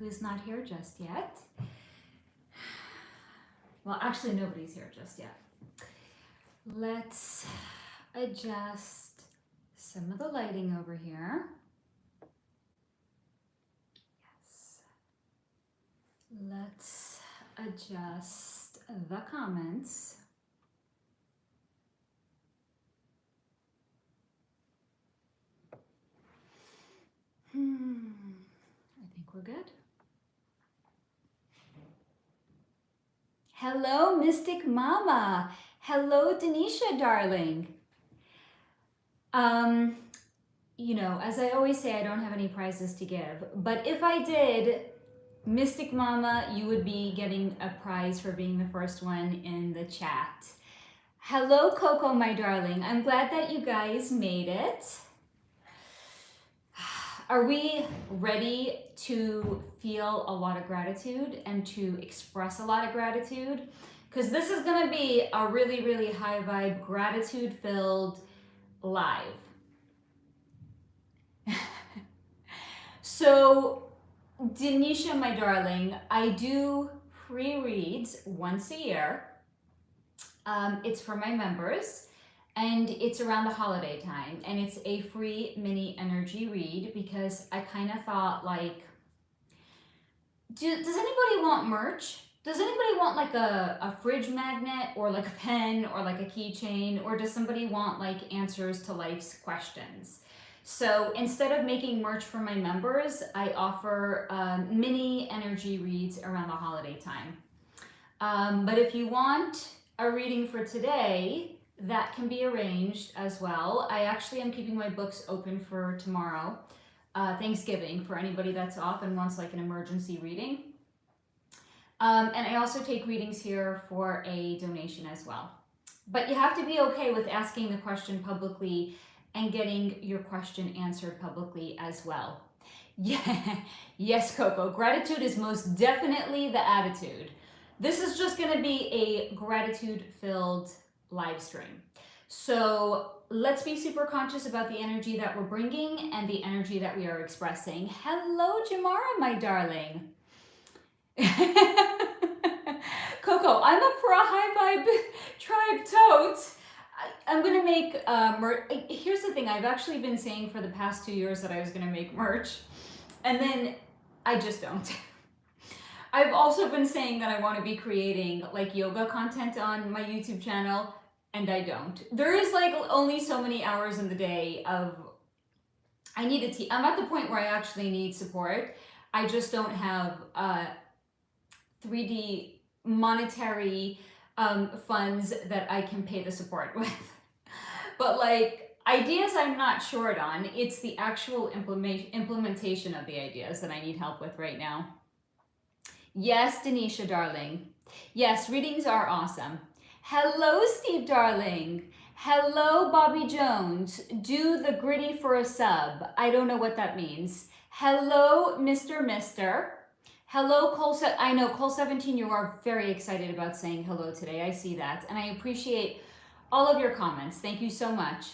who's not here just yet. Well, actually, nobody's here just yet. Let's adjust some of the lighting over here. Yes. Let's adjust the comments. I think we're good. Hello, Mystic Mama. Hello, Denisha, darling. You know, as I always say, I don't have any prizes to give, but if I did, Mystic Mama, you would be getting a prize for being the first one in the chat. Hello, Coco, my darling. I'm glad that you guys made it. Are we ready to feel a lot of gratitude and to express a lot of gratitude? Because this is going to be a really, really high vibe, gratitude-filled live. So, Denisha, my darling, I do free reads once a year. It's for my members. And it's around the holiday time, and it's a free mini energy read because I kind of thought, like, does anybody want merch? Does anybody want like a fridge magnet or like a pen or like a keychain, or does somebody want like answers to life's questions? So instead of making merch for my members, I offer mini energy reads around the holiday time. But if you want a reading for today, that can be arranged as well. I actually am keeping my books open for tomorrow, Thanksgiving, for anybody that's off and wants like an emergency reading. And I also take readings here for a donation as well. But you have to be okay with asking the question publicly and getting your question answered publicly as well. Yeah, yes, Coco, gratitude is most definitely the attitude. This is just gonna be a gratitude-filled live stream. So let's be super conscious about the energy that we're bringing and the energy that we are expressing. Hello, Jamara, my darling. Coco, I'm up for a high vibe tribe totes. I'm gonna make merch. Here's the thing, I've actually been saying for the past 2 years that I was gonna make merch, and then I just don't. I've also been saying that I want to be creating like yoga content on my YouTube channel, and I don't. There is like only so many hours in the day of, I need a team. I'm at the point where I actually need support. I just don't have 3D monetary funds that I can pay the support with. But like ideas I'm not short on. It's the actual implementation of the ideas that I need help with right now. Yes, Denisha, darling. Yes, readings are awesome. Hello, Steve, darling. Hello, Bobby Jones. Do the gritty for a sub. I don't know what that means. Hello, Mr. Mister. Hello, Cole. I know, Cole 17, you are very excited about saying hello today. I see that. And I appreciate all of your comments. Thank you so much.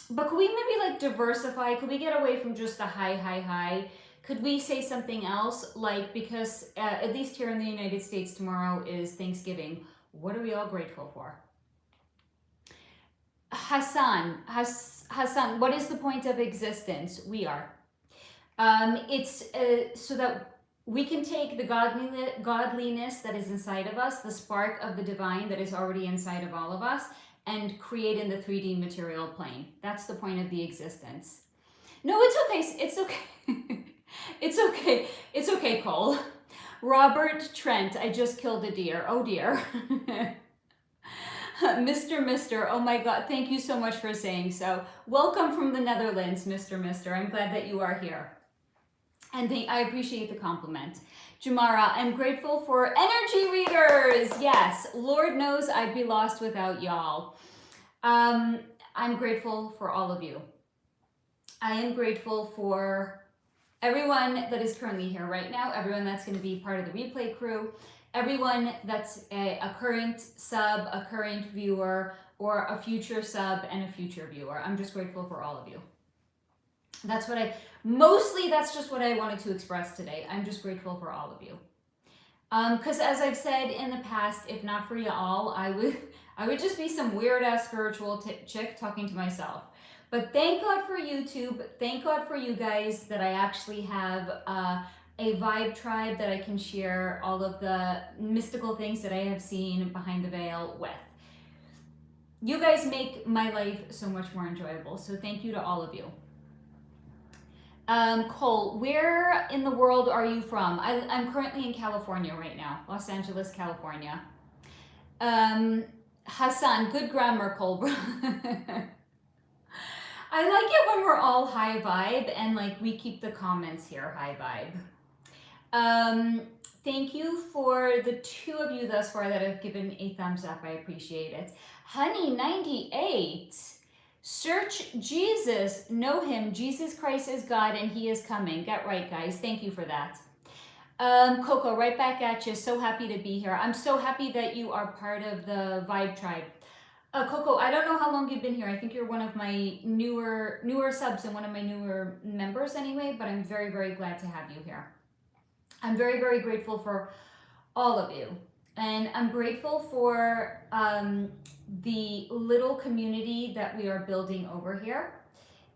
But could we maybe like diversify? Could we get away from just the hi, hi, hi? Could we say something else? Like, because at least here in the United States, tomorrow is Thanksgiving. What are we all grateful for? Hassan, what is the point of existence? We are. It's so that we can take the godliness that is inside of us, the spark of the divine that is already inside of all of us, and create in the 3D material plane. That's the point of the existence. No, it's okay. It's okay. It's okay. It's okay, Cole. Robert Trent, I just killed a deer. Oh dear. Mister, oh my God, thank you so much for saying so. Welcome from the Netherlands, Mister. I'm glad that you are here. And I appreciate the compliment. Jamara, I'm grateful for energy readers. Yes, Lord knows I'd be lost without y'all. I'm grateful for all of you. I am grateful for everyone that is currently here right now, everyone that's going to be part of the replay crew, everyone that's a current sub, a current viewer, or a future sub and a future viewer. I'm just grateful for all of you. Mostly that's just what I wanted to express today. I'm just grateful for all of you. Because as I've said in the past, if not for y'all, I would just be some weird ass spiritual chick talking to myself. But thank God for YouTube. Thank God for you guys that I actually have a vibe tribe that I can share all of the mystical things that I have seen behind the veil with. You guys make my life so much more enjoyable. So thank you to all of you. Cole, where in the world are you from? I'm currently in California right now, Los Angeles, California. Hassan, good grammar, Cole. I like it when we're all high vibe and like we keep the comments here high vibe. Thank you for the 2 of you thus far that have given a thumbs up. I appreciate it. Honey98. Search Jesus, know him. Jesus Christ is God and he is coming. Get right, guys. Thank you for that. Coco, right back at you. So happy to be here. I'm so happy that you are part of the Vibe Tribe. Coco, I don't know how long you've been here. I think you're one of my newer subs and one of my newer members anyway, but I'm very, very glad to have you here. I'm very, very grateful for all of you. And I'm grateful for the little community that we are building over here.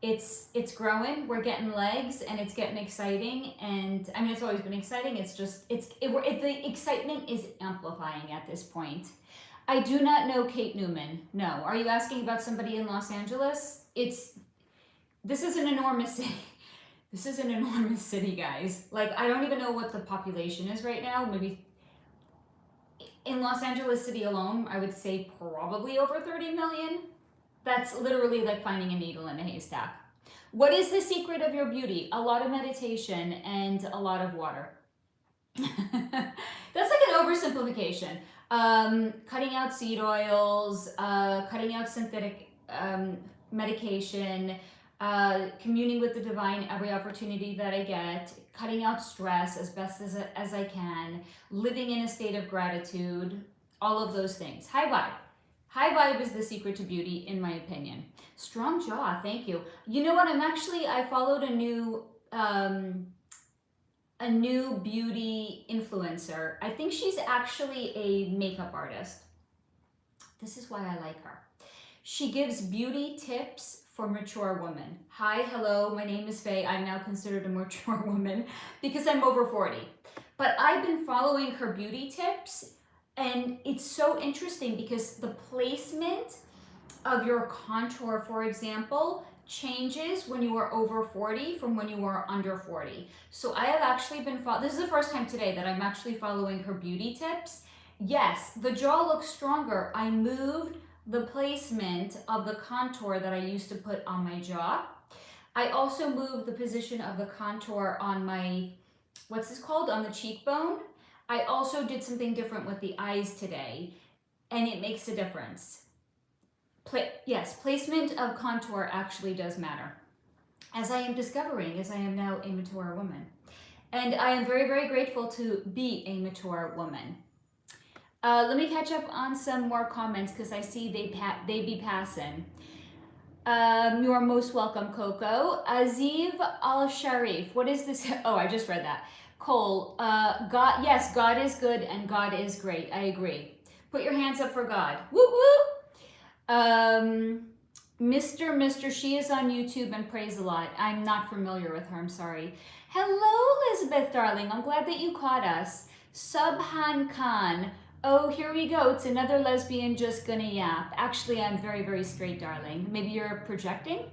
It's growing, we're getting legs, and it's getting exciting. And I mean, it's always been exciting. It's just, the excitement is amplifying at this point. I do not know Kate Newman. No. Are you asking about somebody in Los Angeles? This is an enormous city. This is an enormous city, guys. Like, I don't even know what the population is right now. Maybe in Los Angeles City alone, I would say probably over 30 million. That's literally like finding a needle in a haystack. What is the secret of your beauty? A lot of meditation and a lot of water. That's like an oversimplification. Cutting out seed oils, cutting out synthetic medication, communing with the divine every opportunity that I get, cutting out stress as best as I can, living in a state of gratitude, all of those things. High vibe. High vibe is the secret to beauty, in my opinion. Strong jaw, thank you. You know what, I followed a new beauty influencer. I think she's actually a makeup artist. This is why I like her. She gives beauty tips for mature women. Hi, hello, my name is Faye. I'm now considered a mature woman because I'm over 40. But I've been following her beauty tips, and it's so interesting because the placement of your contour, for example, changes when you are over 40 from when you are under 40. So I have actually been this is the first time today that I'm actually following her beauty tips. Yes, the jaw looks stronger. I moved the placement of the contour that I used to put on my jaw. I also moved the position of the contour on my, what's this called? On the cheekbone. I also did something different with the eyes today, and it makes a difference. Yes, placement of contour actually does matter, as I am discovering, as I am now a mature woman. And I am very, very grateful to be a mature woman. Let me catch up on some more comments because I see they be passing. You are most welcome, Coco. Aziv Al-Sharif, what is this? Oh, I just read that. Cole, God, yes, God is good and God is great. I agree. Put your hands up for God. Woo woo. Mr. She is on YouTube and prays a lot. I'm not familiar with her, I'm sorry. Hello, Elizabeth, darling. I'm glad that you caught us. Subhan Khan. Oh, here we go. It's another lesbian just gonna yap. Actually, I'm very, very straight, darling. Maybe you're projecting?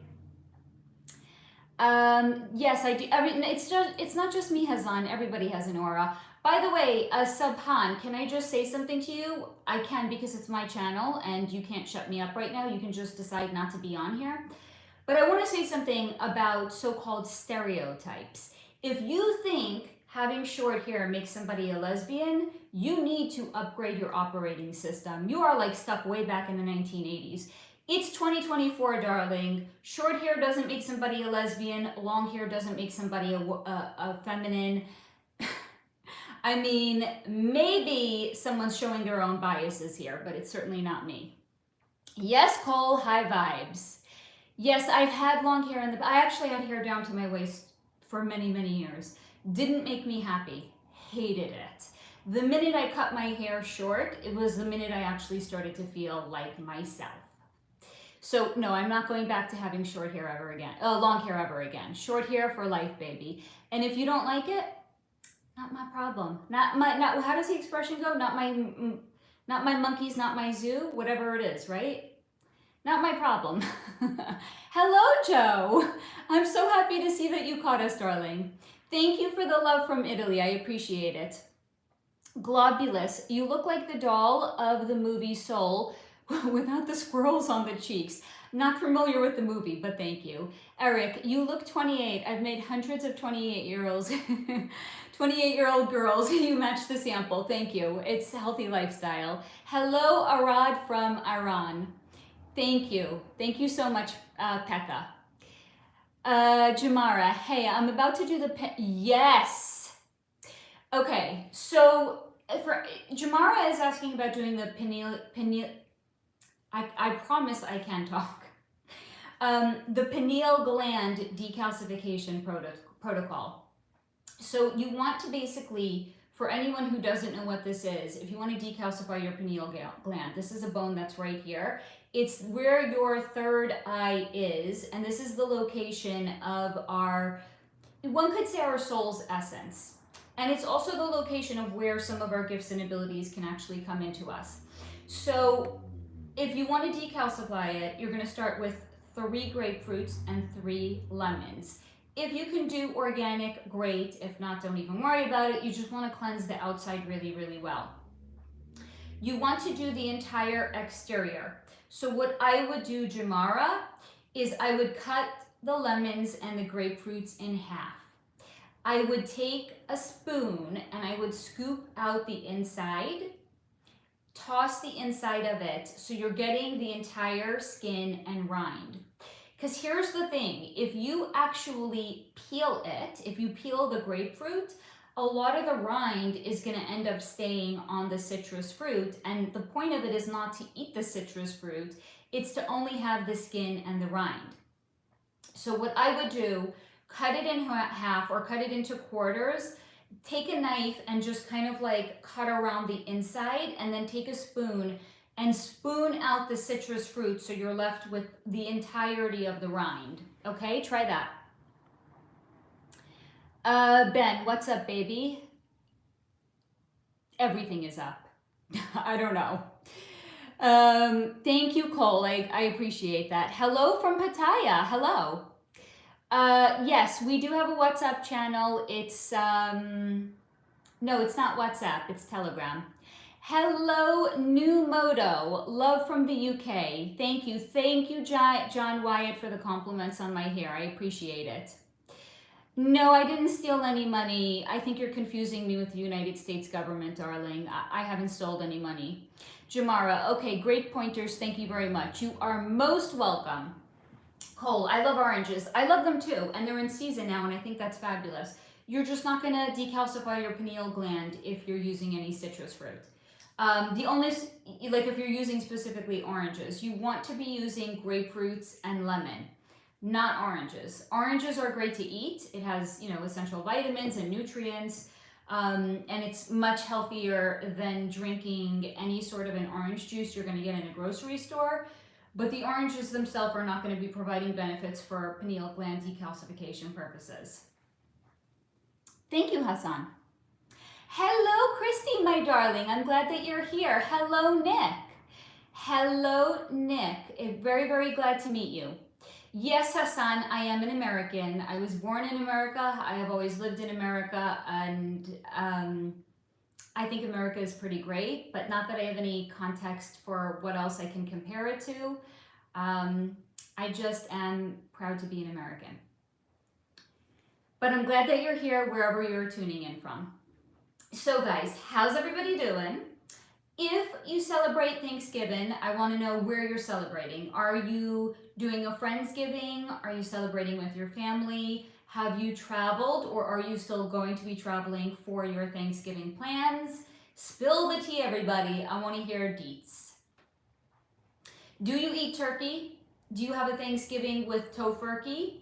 Yes, I do. I mean, it's not just me, Hazan. Everybody has an aura. By the way, Subhan, can I just say something to you? I can because it's my channel and you can't shut me up right now. You can just decide not to be on here. But I want to say something about so-called stereotypes. If you think having short hair makes somebody a lesbian, you need to upgrade your operating system. You are like stuck way back in the 1980s. It's 2024, darling. Short hair doesn't make somebody a lesbian. Long hair doesn't make somebody a feminine. I mean, maybe someone's showing their own biases here, but it's certainly not me. Yes, Cole, high vibes. Yes, I've had long hair I actually had hair down to my waist for many, many years. Didn't make me happy. Hated it. The minute I cut my hair short, it was the minute I actually started to feel like myself. So no, I'm not going back to having short hair ever again. Long hair ever again. Short hair for life, baby. And if you don't like it, not my problem. Not how does the expression go? Not my monkeys, not my zoo, whatever it is, right? Not my problem. Hello, Joe. I'm so happy to see that you caught us, darling. Thank you for the love from Italy. I appreciate it. Globulus, you look like the doll of the movie Soul without the squirrels on the cheeks. Not familiar with the movie, but thank you. Eric, you look 28. I've made hundreds of 28-year-olds. 28-year-old girls, you match the sample. Thank you. It's a healthy lifestyle. Hello, Arad from Iran. Thank you. Thank you so much, Pekka. Jamara, hey, I'm about to do the yes. Okay, so for Jamara is asking about doing the pineal. I promise I can talk. The pineal gland decalcification protocol. So you want to basically, for anyone who doesn't know what this is, if you want to decalcify your pineal gland, this is a bone that's right here. It's where your third eye is, and this is the location of our, one could say, our soul's essence. And it's also the location of where some of our gifts and abilities can actually come into us. So if you want to decalcify it, you're going to start with 3 grapefruits and 3 lemons. If you can do organic, great. If not, don't even worry about it. You just want to cleanse the outside really, really well. You want to do the entire exterior. So what I would do, Jamara, is I would cut the lemons and the grapefruits in half. I would take a spoon and I would scoop out the inside, toss the inside of it, so you're getting the entire skin and rind. Because here's the thing, if you actually peel it, if you peel the grapefruit, a lot of the rind is going to end up staying on the citrus fruit, and the point of it is not to eat the citrus fruit, it's to only have the skin and the rind. So what I would do, cut it in half or cut it into quarters, take a knife and just kind of like cut around the inside, and then take a spoon and spoon out the citrus fruit so you're left with the entirety of the rind. Okay, try that. Ben, what's up, baby? Everything is up. I don't know. Thank you, Cole. I appreciate that. Hello from Pattaya. Hello. Yes, we do have a WhatsApp channel. It's, no, it's not WhatsApp. It's Telegram. Hello, New Moto. Love from the UK. Thank you. Thank you, John Wyatt, for the compliments on my hair. I appreciate it. No, I didn't steal any money. I think you're confusing me with the United States government, darling. I haven't stolen any money. Jamara, okay, great pointers. Thank you very much. You are most welcome. Cole, I love oranges. I love them too, and they're in season now, and I think that's fabulous. You're just not going to decalcify your pineal gland if you're using any citrus fruit. The only, like if you're using specifically oranges, you want to be using grapefruits and lemon, not oranges. Oranges are great to eat. It has, you know, essential vitamins and nutrients, and it's much healthier than drinking any sort of an orange juice you're going to get in a grocery store. But the oranges themselves are not going to be providing benefits for pineal gland decalcification purposes. Thank you, Hassan. Hello, Christy, my darling. I'm glad that you're here. Hello, Nick. Hello, Nick. Very, very glad to meet you. Yes, Hassan, I am an American. I was born in America. I have always lived in America, and I think America is pretty great, but not that I have any context for what else I can compare it to. I just am proud to be an American. But I'm glad that you're here wherever you're tuning in from. So guys, how's everybody doing? If you celebrate Thanksgiving, I want to know where you're celebrating. Are you doing a Friendsgiving? Are you celebrating with your family? Have you traveled, or are you still going to be traveling for your Thanksgiving plans? Spill the tea, everybody. I want to hear deets. Do you eat turkey? Do you have a Thanksgiving with tofurkey?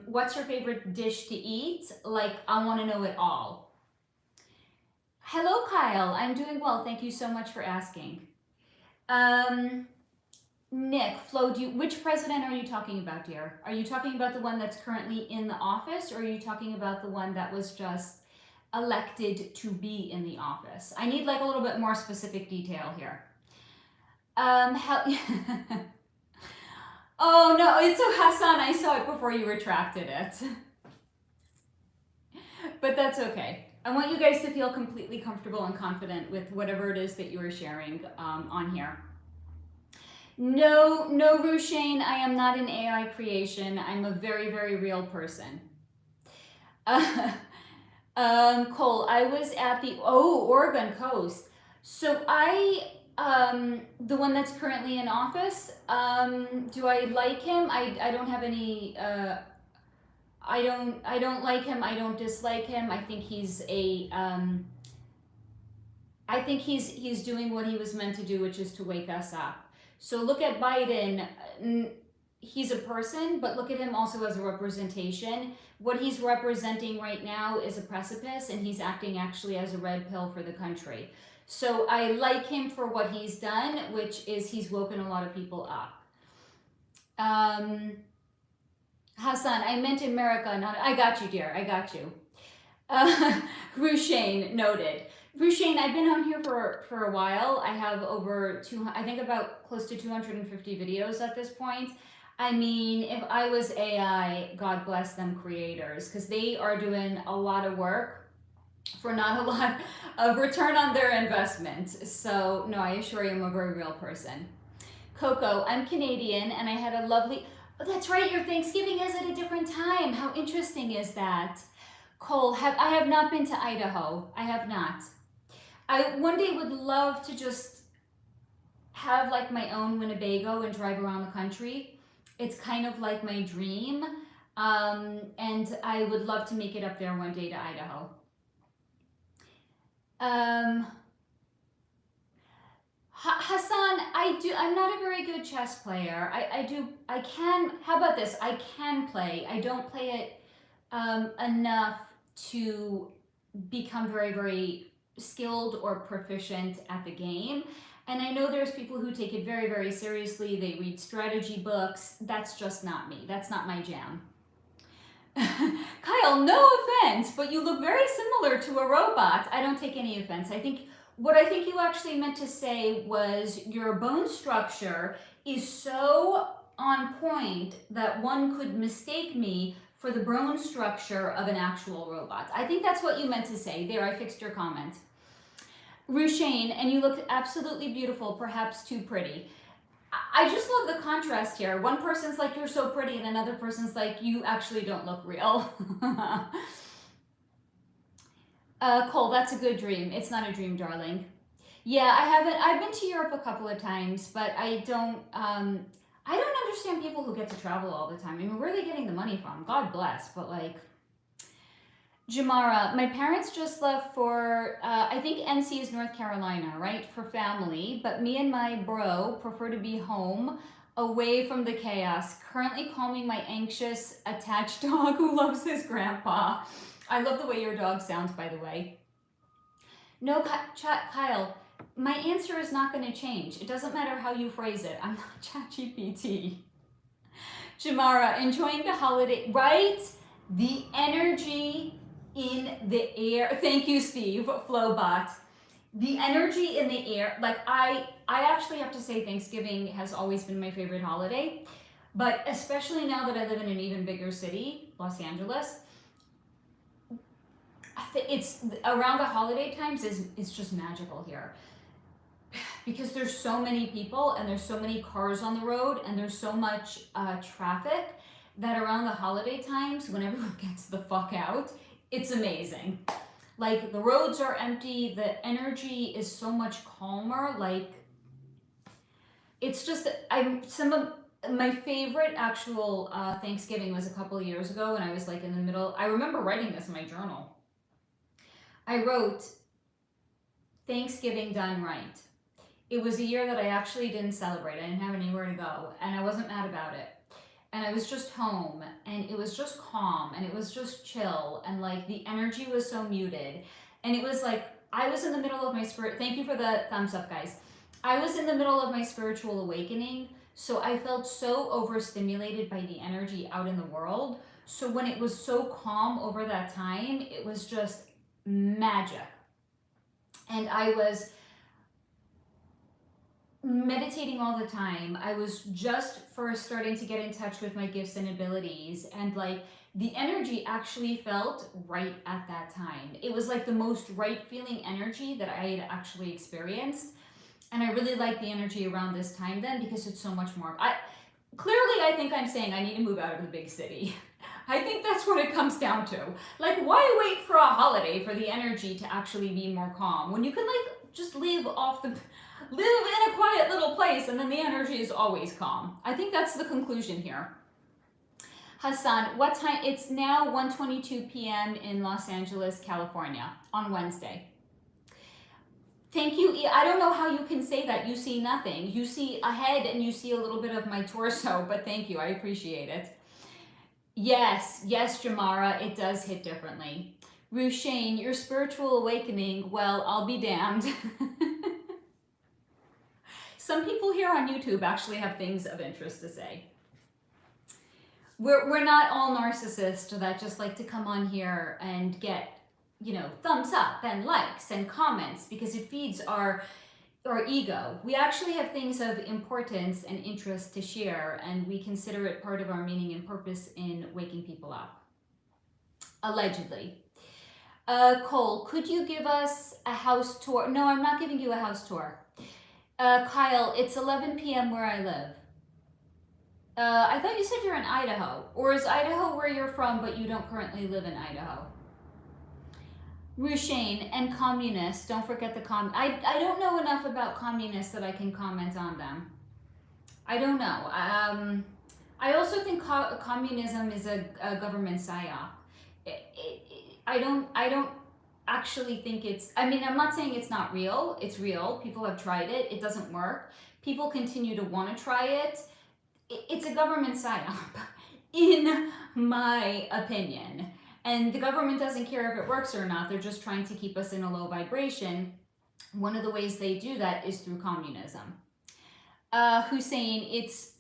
What's your favorite dish to eat? Like, I want to know it all. Hello, Kyle. I'm doing well. Thank you so much for asking. Nick, Flo, which president are you talking about, dear? Are you talking about the one that's currently in the office, or are you talking about the one that was just elected to be in the office? I need like a little bit more specific detail here. Oh no, it's so Hassan, I saw it before you retracted it. But that's okay. I want you guys to feel completely comfortable and confident with whatever it is that you are sharing on here. No, Rushane, I am not an AI creation. I'm a very, very real person. Cole, I was at the Oregon coast. So the one that's currently in office, do I like him? I don't have any I don't like him. I don't dislike him. I think he's he's doing what he was meant to do, which is to wake us up. So look at Biden. He's a person, but look at him also as a representation. What he's representing right now is a precipice, and he's acting actually as a red pill for the country. So I like him for what he's done, which is he's woken a lot of people up. Hassan, I meant America, not. I got you, dear. I got you. Rushane, noted. Rushane, I've been on here for a while. I have over I think about close to 250 videos at this point. I mean, if I was AI, God bless them creators, because they are doing a lot of work for not a lot of return on their investment. So no, I assure you I'm a very real person. Coco, I'm Canadian and I had a lovely, oh, that's right, your Thanksgiving is at a different time. How interesting is that? Cole, I have not been to Idaho. I have not. I one day would love to just have like my own Winnebago and drive around the country. It's kind of like my dream. And I would love to make it up there one day to Idaho. Hassan, I'm not a very good chess player. How about this? I can play. I don't play it enough to become very, very skilled or proficient at the game. And I know there's people who take it very, very seriously. They read strategy books. That's just not me. That's not my jam. Kyle, no offense, but you look very similar to a robot. I don't take any offense. What I think you actually meant to say was your bone structure is so on point that one could mistake me for the bone structure of an actual robot. I think that's what you meant to say. There, I fixed your comment. Rushane, and you look absolutely beautiful, perhaps too pretty. I just love the contrast here. One person's like, you're so pretty, and another person's like, you actually don't look real. Cole, that's a good dream. It's not a dream, darling. Yeah, I've been to Europe a couple of times, but I don't understand people who get to travel all the time. I mean, where are they getting the money from? God bless, but like, Jamara, my parents just left for, I think NC is North Carolina, right? For family, but me and my bro prefer to be home, away from the chaos, currently calming my anxious, attached dog who loves his grandpa. I love the way your dog sounds, by the way. No, Kyle, my answer is not going to change. It doesn't matter how you phrase it. I'm not ChatGPT. Jamara, enjoying the holiday, right? The energy in the air. Thank you, Steve, Flowbot. The energy in the air, like I actually have to say Thanksgiving has always been my favorite holiday, but especially now that I live in an even bigger city, Los Angeles, it's around the holiday times is just magical here. Because there's so many people and there's so many cars on the road and there's so much traffic that around the holiday times, when everyone gets the fuck out, it's amazing. Like, the roads are empty, the energy is so much calmer. Like, it's just, some of my favorite actual Thanksgiving was a couple of years ago when I was like in the middle. I remember writing this in my journal. I wrote, Thanksgiving done right. It was a year that I actually didn't celebrate. I didn't have anywhere to go, and I wasn't mad about it. And I was just home, and it was just calm, and it was just chill, and like the energy was so muted. And it was like I was in the middle of my spirit. Thank you for the thumbs up, guys. I was in the middle of my spiritual awakening, so I felt so overstimulated by the energy out in the world. So when it was so calm over that time, it was just magic. And I was meditating all the time. I was just first starting to get in touch with my gifts and abilities, and like the energy actually felt right at that time. It was like the most right feeling energy that I had actually experienced. And I really like the energy around this time then, because it's so much more. I think I'm saying I need to move out of the big city. I think that's what it comes down to. Like, why wait for a holiday for the energy to actually be more calm when you can like just live in a quiet little place, and then the energy is always calm. I think that's the conclusion here. Hassan, what time? It's now 1:22 p.m. in Los Angeles, California on Wednesday. Thank you. I don't know how you can say that. You see nothing. You see a head and you see a little bit of my torso, but thank you. I appreciate it. Yes, Jamara, it does hit differently. Rushane, your spiritual awakening, well, I'll be damned. Some people here on YouTube actually have things of interest to say. We're not all narcissists that just like to come on here and get, thumbs up and likes and comments because it feeds our ego. We actually have things of importance and interest to share, and we consider it part of our meaning and purpose in waking people up. Allegedly. Cole, could you give us a house tour? No, I'm not giving you a house tour. Kyle, it's 11 p.m. where I live. I thought you said you're in Idaho. Or is Idaho where you're from, but you don't currently live in Idaho? Rushane, and communists. Don't forget the I don't know enough about communists that I can comment on them. I don't know. I also think communism is a government psyop. I don't actually think it's, I'm not saying it's not real. It's real. People have tried it. It doesn't work. People continue to want to try it. It's a government psyop, in my opinion. And the government doesn't care if it works or not. They're just trying to keep us in a low vibration. One of the ways they do that is through communism. Hussein, it's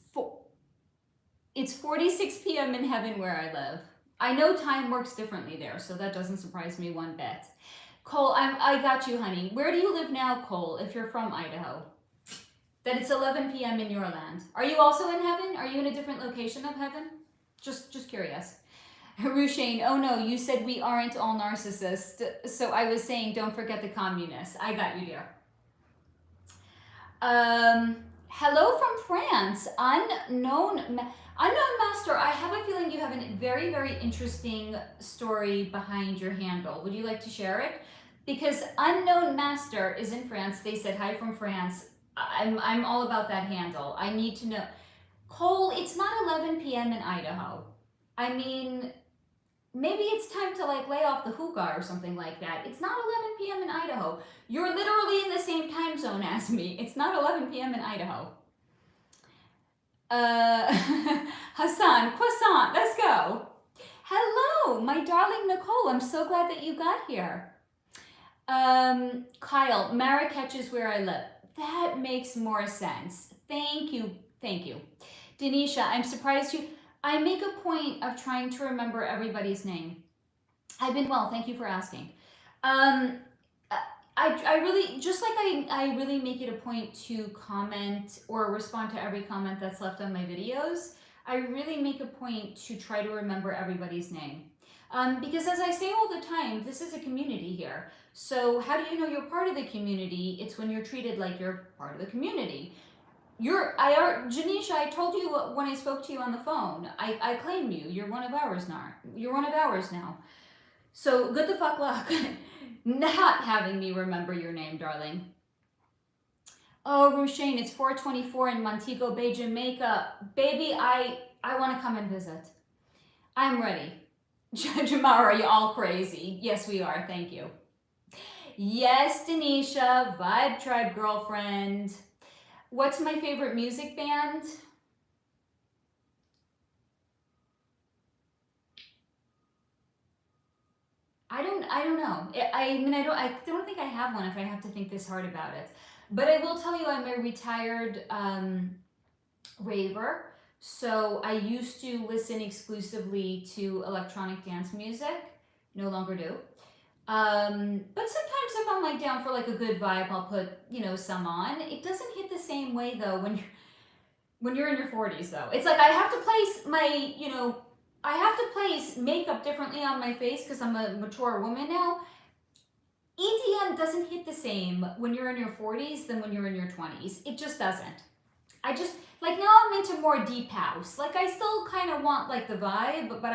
46 p.m. in heaven where I live. I know time works differently there, so that doesn't surprise me one bit. Cole, I got you, honey. Where do you live now, Cole, if you're from Idaho? That it's 11 p.m. in your land. Are you also in heaven? Are you in a different location of heaven? Just curious. Rushane, oh no, you said we aren't all narcissists. So I was saying, don't forget the communists. I got you, dear. Hello from France. Unknown Master, I have a feeling you have a very, very interesting story behind your handle. Would you like to share it? Because Unknown Master is in France. They said hi from France. I'm all about that handle. I need to know. Cole, it's not 11 p.m. in Idaho. Maybe it's time to like lay off the hookah or something like that. It's not 11 p.m. in Idaho. You're literally in the same time zone as me. It's not 11 p.m. in Idaho. Hassan, croissant, let's go. Hello, my darling Nicole. I'm so glad that you got here. Kyle, Marrakech is where I live. That makes more sense. Thank you. Denisha, I'm surprised you... I make a point of trying to remember everybody's name. I've been well, thank you for asking. I really, just like I really make it a point to comment or respond to every comment that's left on my videos, I really make a point to try to remember everybody's name. Because as I say all the time, this is a community here. So how do you know you're part of the community? It's when you're treated like you're part of the community. Janisha, I told you when I spoke to you on the phone, I claim you. You're one of ours now. You're one of ours now. So good the fuck luck not having me remember your name, darling. Oh, Rushane, it's 4:24 in Montego Bay, Jamaica. Baby, I want to come and visit. I'm ready. Jamara, you all crazy. Yes, we are. Thank you. Yes, Denisha, Vibe Tribe girlfriend. What's my favorite music band? I don't know. I mean, I don't think I have one if I have to think this hard about it. But I will tell you, I'm a retired raver. So I used to listen exclusively to electronic dance music. No longer do. But sometimes if I'm like down for like a good vibe, I'll put, you know, some on. It doesn't hit the same way though when you're in your 40s though. It's like I have to place my, you know, I have to place makeup differently on my face because I'm a mature woman now. EDM doesn't hit the same when you're in your 40s than when you're in your 20s. It just doesn't. I just, like now I'm into more deep house. Like I still kind of want like the vibe, but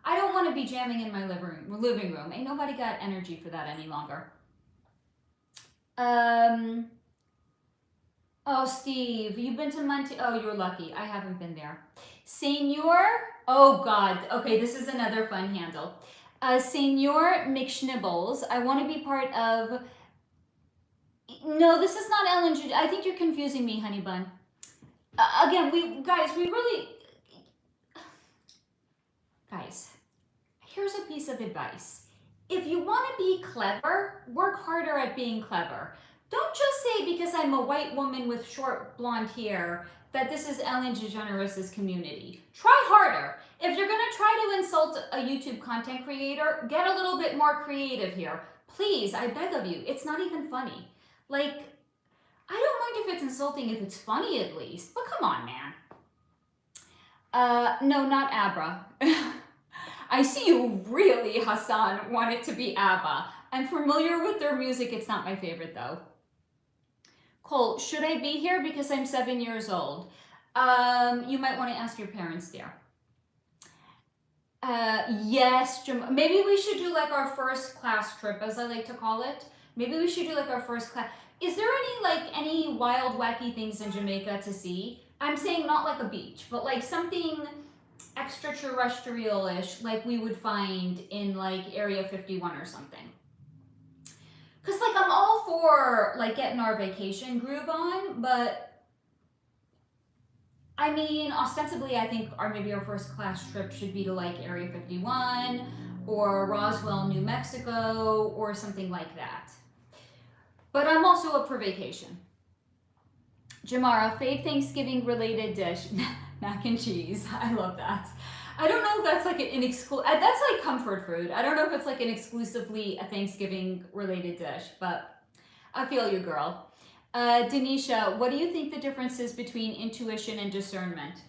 I don't want to be jamming in my living room. Ain't nobody got energy for that any longer. Oh, Steve, you've been to Monte. Oh, you're lucky. I haven't been there. Senor. Oh God. Okay, this is another fun handle. Senor McShnibbles. I want to be part of. No, this is not Ellen. I think you're confusing me, honey bun. Again, we really. Guys, here's a piece of advice. If you want to be clever, work harder at being clever. Don't just say because I'm a white woman with short blonde hair that this is Ellen DeGeneres' community. Try harder. If you're going to try to insult a YouTube content creator, get a little bit more creative here. Please, I beg of you. It's not even funny. Like, I don't mind if it's insulting if it's funny at least, but come on, man. No, not Abra. I see you really, Hassan, want it to be ABBA. I'm familiar with their music. It's not my favorite, though. Cole, should I be here because I'm 7 years old? You might want to ask your parents there. Yes, maybe we should do like our first class trip, as I like to call it. Maybe we should do like our first class. Is there any wild, wacky things in Jamaica to see? I'm saying not like a beach, but like something extraterrestrial-ish like we would find in like Area 51 or something. Because like I'm all for like getting our vacation groove on, but I mean ostensibly I think maybe our first class trip should be to like Area 51 or Roswell, New Mexico or something like that. But I'm also up for vacation. Jamara, fave Thanksgiving related dish. Mac and cheese. I love that. I don't know if that's like an that's like comfort food. I don't know if it's like an exclusively a Thanksgiving related dish, but I feel you, girl. Denisha, what do you think the difference is between intuition and discernment?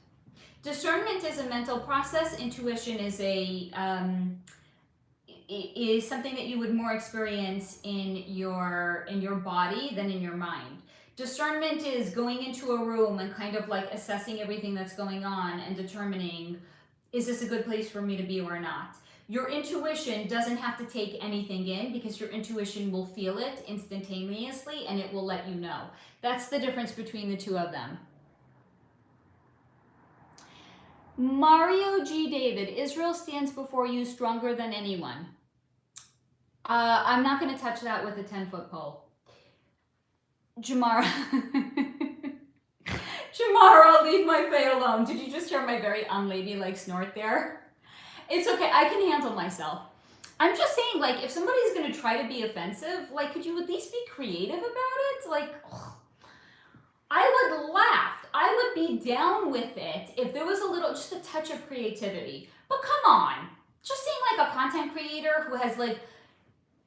Discernment is a mental process. Intuition is is something that you would more experience in your body than in your mind. Discernment is going into a room and kind of like assessing everything that's going on and determining, is this a good place for me to be or not? Your intuition doesn't have to take anything in because your intuition will feel it instantaneously and it will let you know. That's the difference between the two of them. Mario G. David, Israel stands before you stronger than anyone. I'm not going to touch that with a 10-foot pole. Jamara. Jamara, leave my Faye alone. Did you just hear my very unladylike snort there? It's okay. I can handle myself. I'm just saying, like, if somebody's going to try to be offensive, like, could you at least be creative about it? Like, ugh. I would laugh. I would be down with it if there was just a touch of creativity. But come on. Just seeing, like, a content creator who has, like,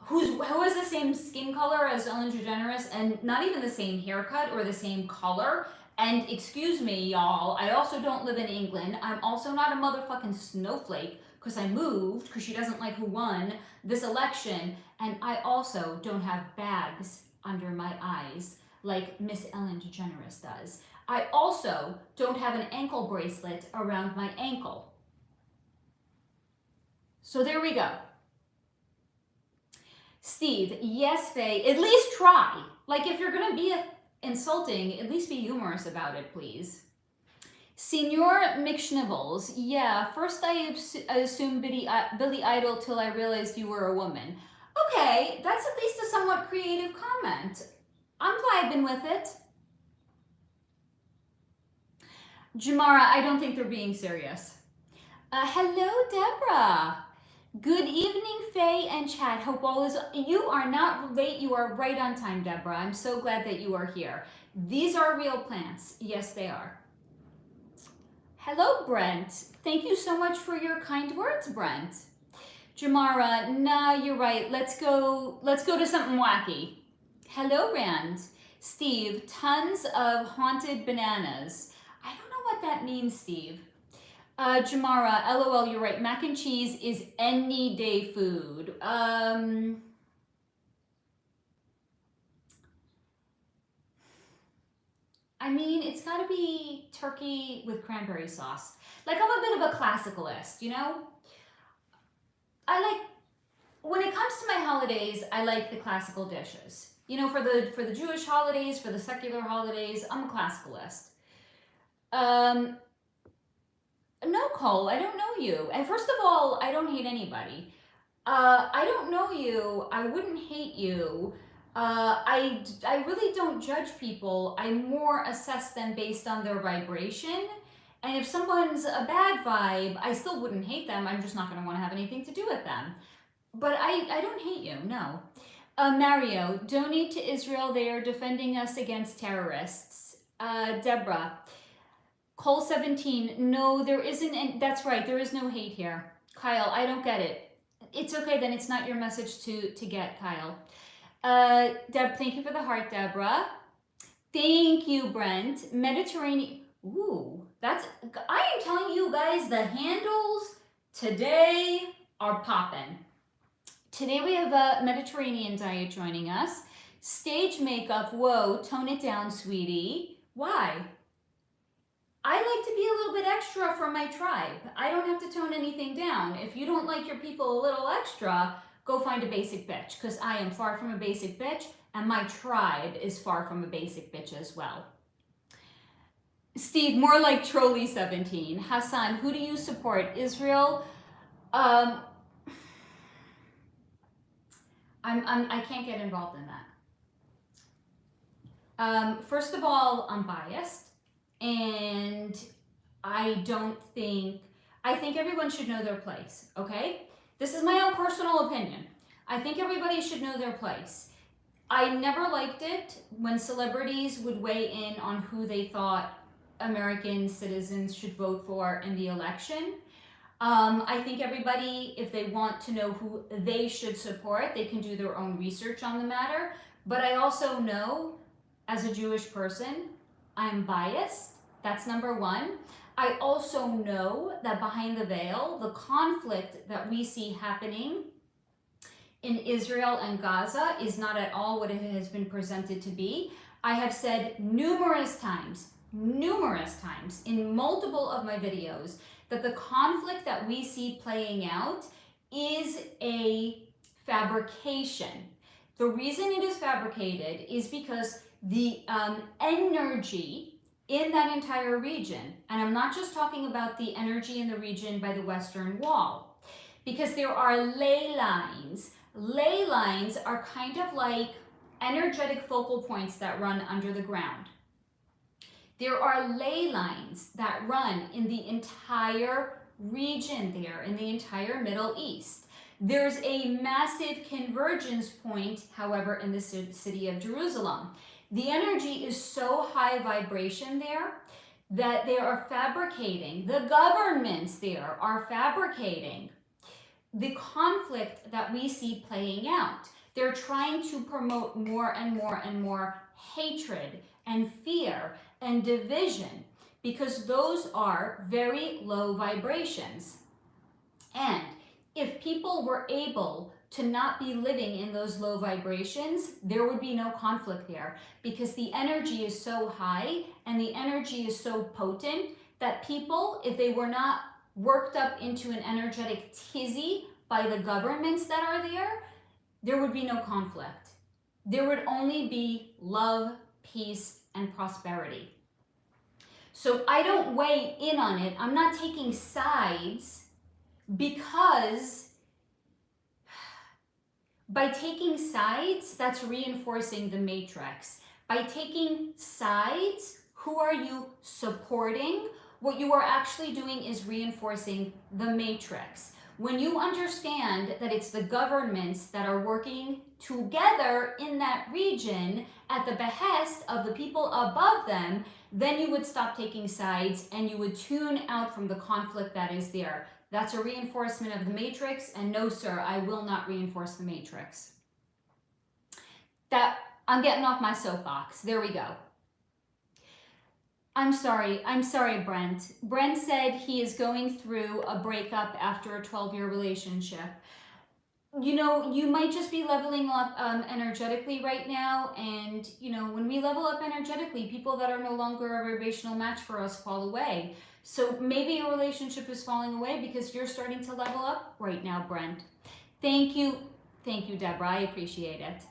who has the same skin color as Ellen DeGeneres and not even the same haircut or the same color. And excuse me, y'all, I also don't live in England. I'm also not a motherfucking snowflake because I moved because she doesn't like who won this election. And I also don't have bags under my eyes like Miss Ellen DeGeneres does. I also don't have an ankle bracelet around my ankle. So there we go. Steve, yes, Faye, at least try. Like, if you're going to be insulting, at least be humorous about it, please. Senor McShnibbles, yeah, first I assumed Billy Idol till I realized you were a woman. Okay, that's at least a somewhat creative comment. I'm vibing with it. Jamara, I don't think they're being serious. Hello, Deborah. Good evening, Faye and Chad. Hope all is. You are not late. You are right on time, Deborah. I'm so glad that you are here. These are real plants. Yes, they are. Hello, Brent. Thank you so much for your kind words, Brent. Jamara, nah, you're right. Let's go to something wacky. Hello, Rand. Steve, tons of haunted bananas. I don't know what that means, Steve. Jamara, LOL, you're right. Mac and cheese is any day food. I mean, it's got to be turkey with cranberry sauce. Like, I'm a bit of a classicalist, you know? I like, when it comes to my holidays, I like the classical dishes. You know, for the Jewish holidays, for the secular holidays, I'm a classicalist. No, Cole, I don't know you. And first of all, I don't hate anybody. I don't know you. I wouldn't hate you. I really don't judge people. I more assess them based on their vibration. And if someone's a bad vibe, I still wouldn't hate them. I'm just not going to want to have anything to do with them. But I don't hate you, no. Mario, donate to Israel. They are defending us against terrorists. Deborah, Cole 17, no, there isn't, and that's right, there is no hate here. Kyle, I don't get it. It's okay, then it's not your message to get, Kyle. Deb, thank you for the heart, Deborah. Thank you, Brent. Mediterranean, ooh, I am telling you guys, the handles today are popping. Today we have a Mediterranean diet joining us. Stage makeup, whoa, tone it down, sweetie. Why? I like to be a little bit extra for my tribe. I don't have to tone anything down. If you don't like your people a little extra, go find a basic bitch, because I am far from a basic bitch, and my tribe is far from a basic bitch as well. Steve, more like Trolley 17. Hassan, who do you support? Israel? I can't get involved in that. First of all, I'm biased, and I think everyone should know their place, okay? This is my own personal opinion. I think everybody should know their place. I never liked it when celebrities would weigh in on who they thought American citizens should vote for in the election. I think everybody, if they want to know who they should support, they can do their own research on the matter. But I also know, as a Jewish person, I'm biased. That's number one. I also know that behind the veil, the conflict that we see happening in Israel and Gaza is not at all what it has been presented to be. I have said numerous times in multiple of my videos that the conflict that we see playing out is a fabrication. The reason it is fabricated is because the energy in that entire region, and I'm not just talking about the energy in the region by the Western Wall, because there are ley lines. Ley lines are kind of like energetic focal points that run under the ground. There are ley lines that run in the entire region there, in the entire Middle East. There's a massive convergence point, however, in the city of Jerusalem. The energy is so high vibration there that they are fabricating, the governments there are fabricating the conflict that we see playing out. They're trying to promote more and more and more hatred and fear and division, because those are very low vibrations. And if people were able to not be living in those low vibrations, there would be no conflict there, because the energy is so high and the energy is so potent that people, if they were not worked up into an energetic tizzy by the governments that are there, there would be no conflict. There would only be love, peace, and prosperity. So I don't weigh in on it. I'm not taking sides, because By taking sides, that's reinforcing the matrix. By taking sides, who are you supporting? What you are actually doing is reinforcing the matrix. When you understand that it's the governments that are working together in that region at the behest of the people above them, then you would stop taking sides and you would tune out from the conflict that is there. That's a reinforcement of the matrix, and no, sir, I will not reinforce the matrix. That, I'm getting off my soapbox. There we go. I'm sorry, Brent. Brent said he is going through a breakup after a 12-year relationship. You know, you might just be leveling up energetically right now, and you know, when we level up energetically, people that are no longer a vibrational match for us fall away. So maybe a relationship is falling away because you're starting to level up right now, Brent. Thank you, Deborah. I appreciate it.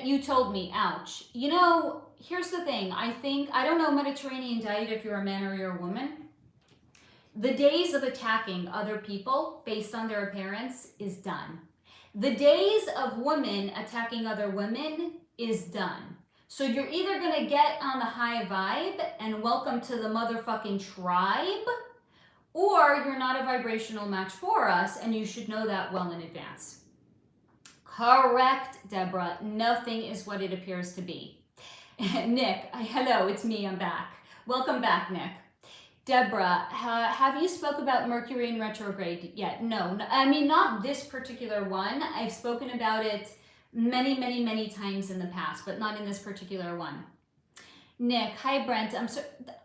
You told me, ouch. You know, here's the thing. I don't know Mediterranean diet if you're a man or you're a woman. The days of attacking other people based on their appearance is done. The days of women attacking other women is done. So you're either going to get on the high vibe and welcome to the motherfucking tribe, or you're not a vibrational match for us, and you should know that well in advance. Correct, Deborah. Nothing is what it appears to be. Nick, hello, it's me, I'm back. Welcome back, Nick. Deborah, have you spoke about Mercury in retrograde yet? No, I mean, not this particular one. I've spoken about it many times in the past, but not in this particular one. Nick, hi Brent.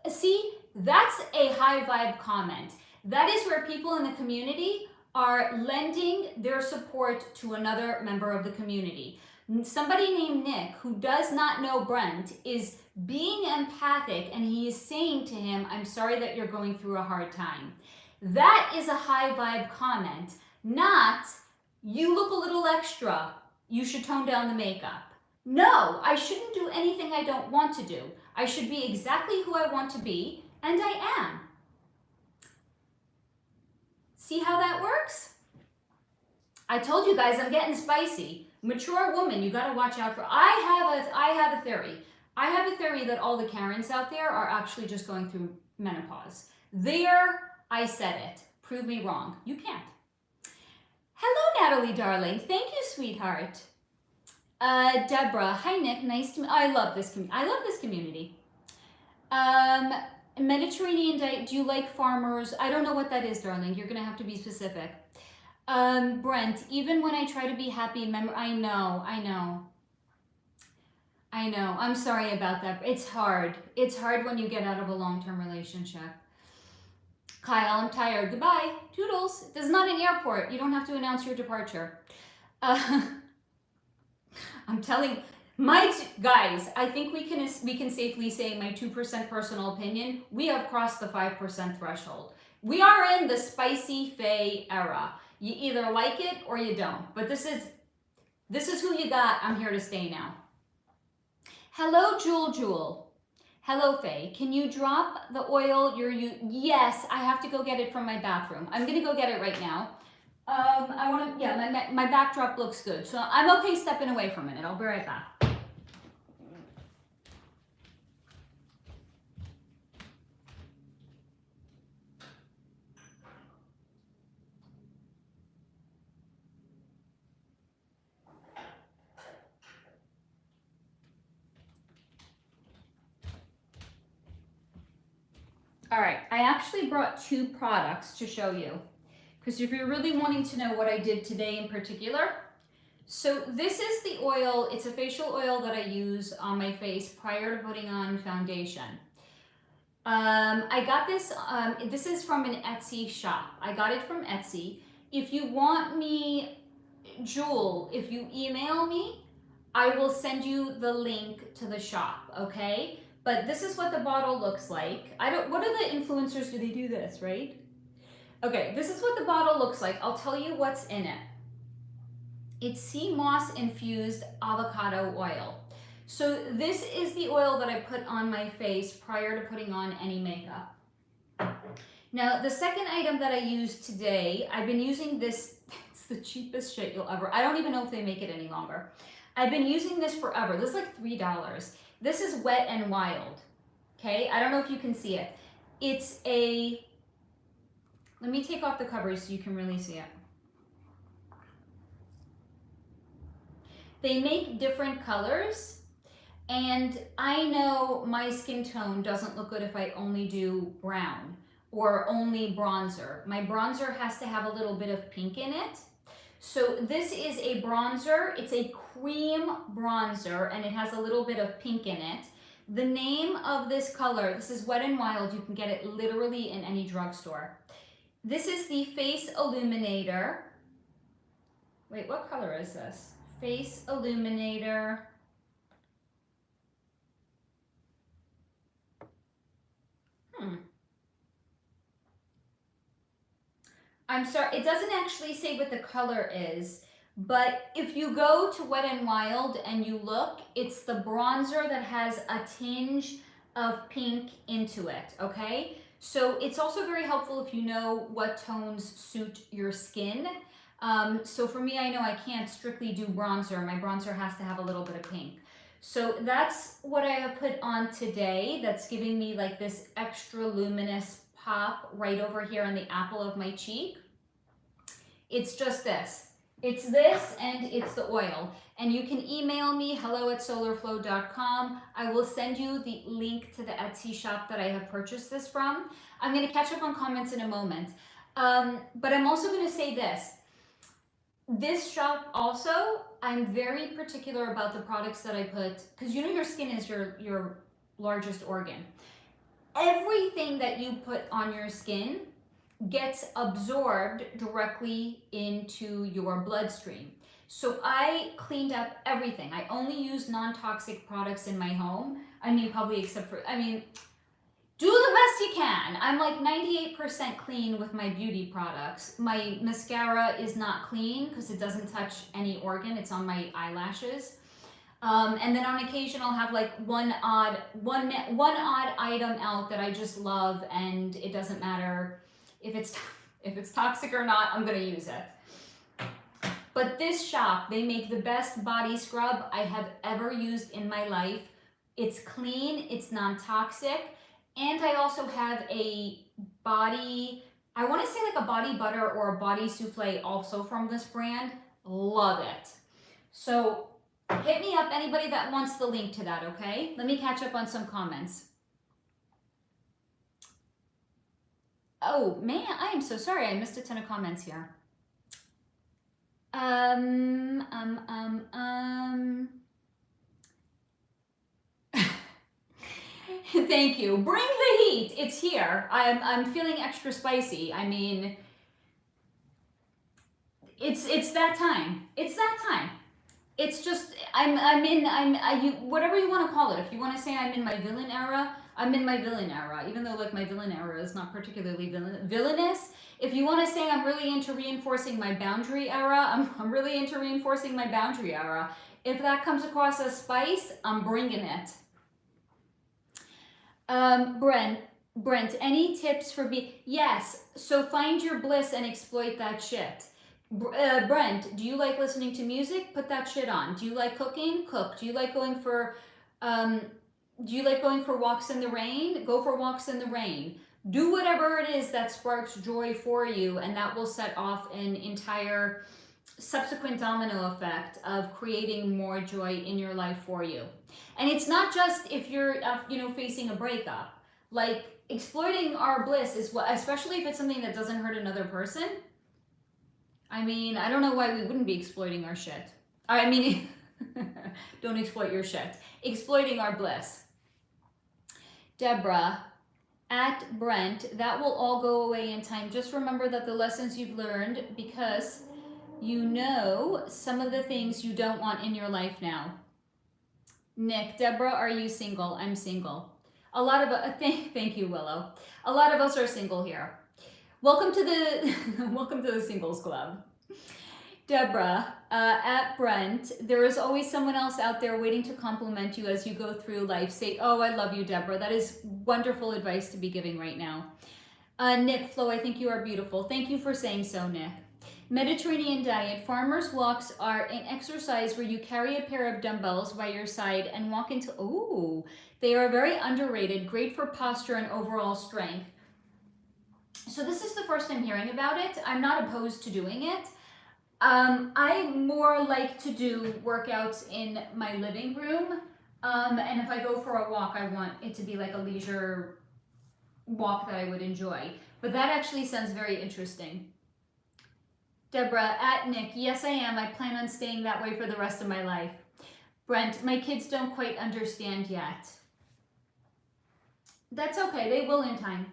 See, that's a high vibe comment. That is where people in the community are lending their support to another member of the community. Somebody named Nick, who does not know Brent, is being empathic, and he is saying to him, I'm sorry that you're going through a hard time. That is a high vibe comment, not, you look a little extra, you should tone down the makeup. No, I shouldn't do anything I don't want to do. I should be exactly who I want to be, and I am. See how that works? I told you guys I'm getting spicy. Mature woman, you gotta watch out for. I have a theory. I have a theory that all the Karens out there are actually just going through menopause. There, I said it. Prove me wrong. You can't. Hello, Natalie, darling. Thank you, sweetheart. Deborah, hi, Nick. Nice to meet. I love this community. Mediterranean diet. Do you like farmers? I don't know what that is, darling. You're gonna have to be specific. Brent, even when I try to be happy, I know. I'm sorry about that. It's hard. It's hard when you get out of a long-term relationship. Kyle, I'm tired. Goodbye. Toodles. This is not an airport. You don't have to announce your departure. I'm telling guys, I think we can safely say my 2% personal opinion, we have crossed the 5% threshold. We are in the spicy fae era. You either like it or you don't. But this is who you got. I'm here to stay now. Hello, Jewel. Hello, Faye. Can you drop the oil Yes, I have to go get it from my bathroom. I'm gonna go get it right now. My backdrop looks good. So I'm okay stepping away from it. I'll be right back. All right, I actually brought 2 products to show you, because if you're really wanting to know what I did today in particular, so this is the oil. It's a facial oil that I use on my face prior to putting on foundation. I got this, this is from an Etsy shop. I got it from Etsy. If you want me, Jewel, if you email me, I will send you the link to the shop, okay? But this is what the bottle looks like. What are the influencers, do they do this, right? Okay, this is what the bottle looks like. I'll tell you what's in it. It's sea moss infused avocado oil. So this is the oil that I put on my face prior to putting on any makeup. Now, the second item that I used today, I've been using this It's the cheapest shit you'll ever, I don't even know if they make it any longer. I've been using this forever. This is like $3. This is Wet and Wild. Okay, I don't know if you can see it. It's a, let me take off the cover so you can really see it. They make different colors, and I know my skin tone doesn't look good if I only do brown or only bronzer. My bronzer has to have a little bit of pink in it. So this is a bronzer. It's a cream bronzer, and it has a little bit of pink in it. The name of this color, this is Wet n Wild. You can get it literally in any drugstore. This is the Face Illuminator. Wait, what color is this? Face Illuminator. I'm sorry, it doesn't actually say what the color is, but if you go to Wet n Wild and you look, it's the bronzer that has a tinge of pink into it, okay? So it's also very helpful if you know what tones suit your skin. So for me, I know I can't strictly do bronzer. My bronzer has to have a little bit of pink. So that's what I have put on today. That's giving me like this extra luminous pop right over here on the apple of my cheek. It's just this. It's this and it's the oil. And you can email me, hello@solarflow.com. I will send you the link to the Etsy shop that I have purchased this from. I'm going to catch up on comments in a moment. But I'm also going to say this. This shop also, I'm very particular about the products that I put, because you know your skin is your largest organ. Everything that you put on your skin gets absorbed directly into your bloodstream. So I cleaned up everything. I only use non-toxic products in my home. I mean, probably except for, I mean, do the best you can. I'm like 98% clean with my beauty products. My mascara is not clean because it doesn't touch any organ. It's on my eyelashes. And then on occasion I'll have like one odd item out that I just love, and it doesn't matter if it's toxic or not, I'm gonna use it. But this shop, they make the best body scrub I have ever used in my life. It's clean, it's non-toxic, and I also have a body, I wanna say like a body butter or a body souffle also from this brand. Love it. So hit me up, anybody that wants the link to that, okay? Let me catch up on some comments. Oh man, I am so sorry. I missed a ton of comments here. Thank you. Bring the heat. It's here. I'm feeling extra spicy. I mean, it's that time. It's that time. It's just whatever you want to call it. If you want to say I'm in my villain era, I'm in my villain era, even though like my villain era is not particularly villainous. If you want to say I'm really into reinforcing my boundary era, I'm really into reinforcing my boundary era. If that comes across as spice, I'm bringing it. Brent, any tips for me? Yes, so find your bliss and exploit that shit. Brent, do you like listening to music? Put that shit on. Do you like cooking? Cook. Do you like going for walks in the rain? Go for walks in the rain. Do whatever it is that sparks joy for you, and that will set off an entire subsequent domino effect of creating more joy in your life for you. And it's not just if you're facing a breakup. Like, exploiting our bliss is what, especially if it's something that doesn't hurt another person. I mean, I don't know why we wouldn't be exploiting our shit. I mean, don't exploit your shit. Exploiting our bliss. Deborah, at Brent, that will all go away in time. Just remember that the lessons you've learned, because you know some of the things you don't want in your life now. Nick, Deborah, are you single? I'm single. A lot of thank you, Willow. A lot of us are single here. Welcome to the singles club. Deborah, at Brent, there is always someone else out there waiting to compliment you as you go through life. Say, oh, I love you, Deborah. That is wonderful advice to be giving right now. Nick, Flo, I think you are beautiful. Thank you for saying so, Nick. Mediterranean diet. Farmers' walks are an exercise where you carry a pair of dumbbells by your side and walk into, ooh, they are very underrated, great for posture and overall strength. So this is the first I'm hearing about it. I'm not opposed to doing it. I more like to do workouts in my living room. And if I go for a walk, I want it to be like a leisure walk that I would enjoy. But that actually sounds very interesting. Deborah, at Nick, yes I am. I plan on staying that way for the rest of my life. Brent, my kids don't quite understand yet. That's okay, they will in time.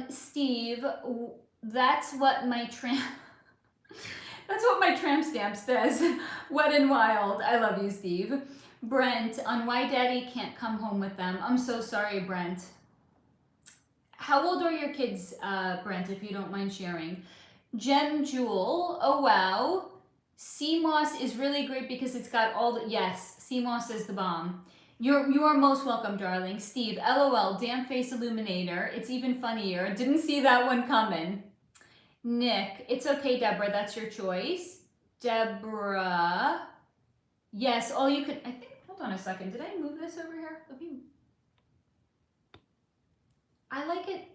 Steve, that's what my tramp stamp says. Wet and wild. I love you, Steve. Brent, on why daddy can't come home with them. I'm so sorry, Brent. How old are your kids, Brent, if you don't mind sharing? Gem Jewel, oh wow. Sea moss is really great because it's got all the, yes, sea moss is the bomb. You are most welcome, darling. Steve, LOL, damn face illuminator. It's even funnier. Didn't see that one coming. Nick, it's okay, Deborah, that's your choice. Deborah, yes, all you can, I think, hold on a second. Did I move this over here? I like it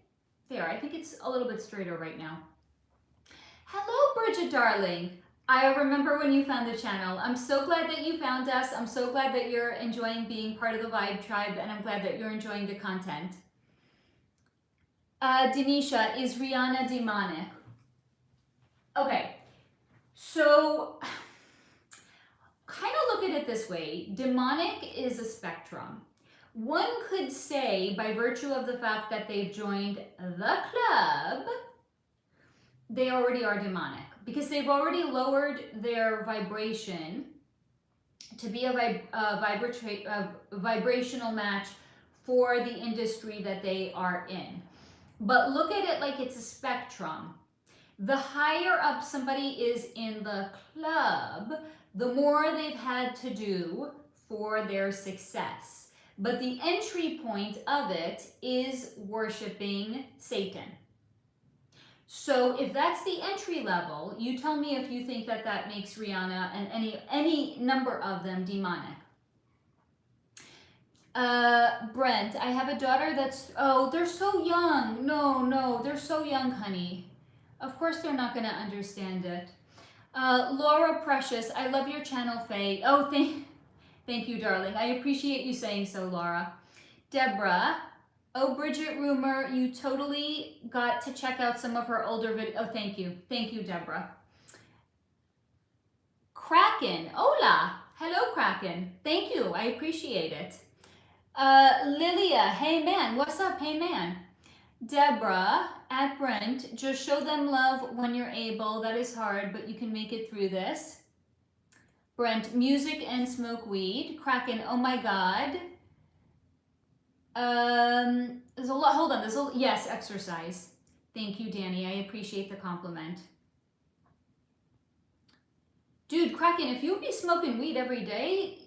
there. I think it's a little bit straighter right now. Hello, Bridget, darling. I remember when you found the channel. I'm so glad that you found us. I'm so glad that you're enjoying being part of the Vibe Tribe, and I'm glad that you're enjoying the content. Denisha, is Rihanna demonic? Okay, so kind of look at it this way. Demonic is a spectrum. One could say, by virtue of the fact that they've joined the club, they already are demonic because they've already lowered their vibration to be a vibrational match for the industry that they are in. But look at it like it's a spectrum. The higher up somebody is in the club, the more they've had to do for their success. But the entry point of it is worshiping Satan. So if that's the entry level, you tell me if you think that that makes Rihanna and any number of them demonic. Brent, I have a daughter that's, oh, they're so young. No, they're so young, honey. Of course they're not going to understand it. Laura Precious, I love your channel, Faye. Oh, thank you, darling. I appreciate you saying so, Laura. Deborah, oh, Bridget Rumor, you totally got to check out some of her older videos. Oh, thank you. Thank you, Deborah. Kraken, hola. Hello, Kraken. Thank you. I appreciate it. Lilia, hey, man. What's up? Hey, man. Deborah, at Brent, just show them love when you're able. That is hard, but you can make it through this. Brent, music and smoke weed. Kraken, oh my God. There's a lot, hold on, yes, exercise. Thank you, Danny, I appreciate the compliment. Dude, Kraken, if you be smoking weed every day,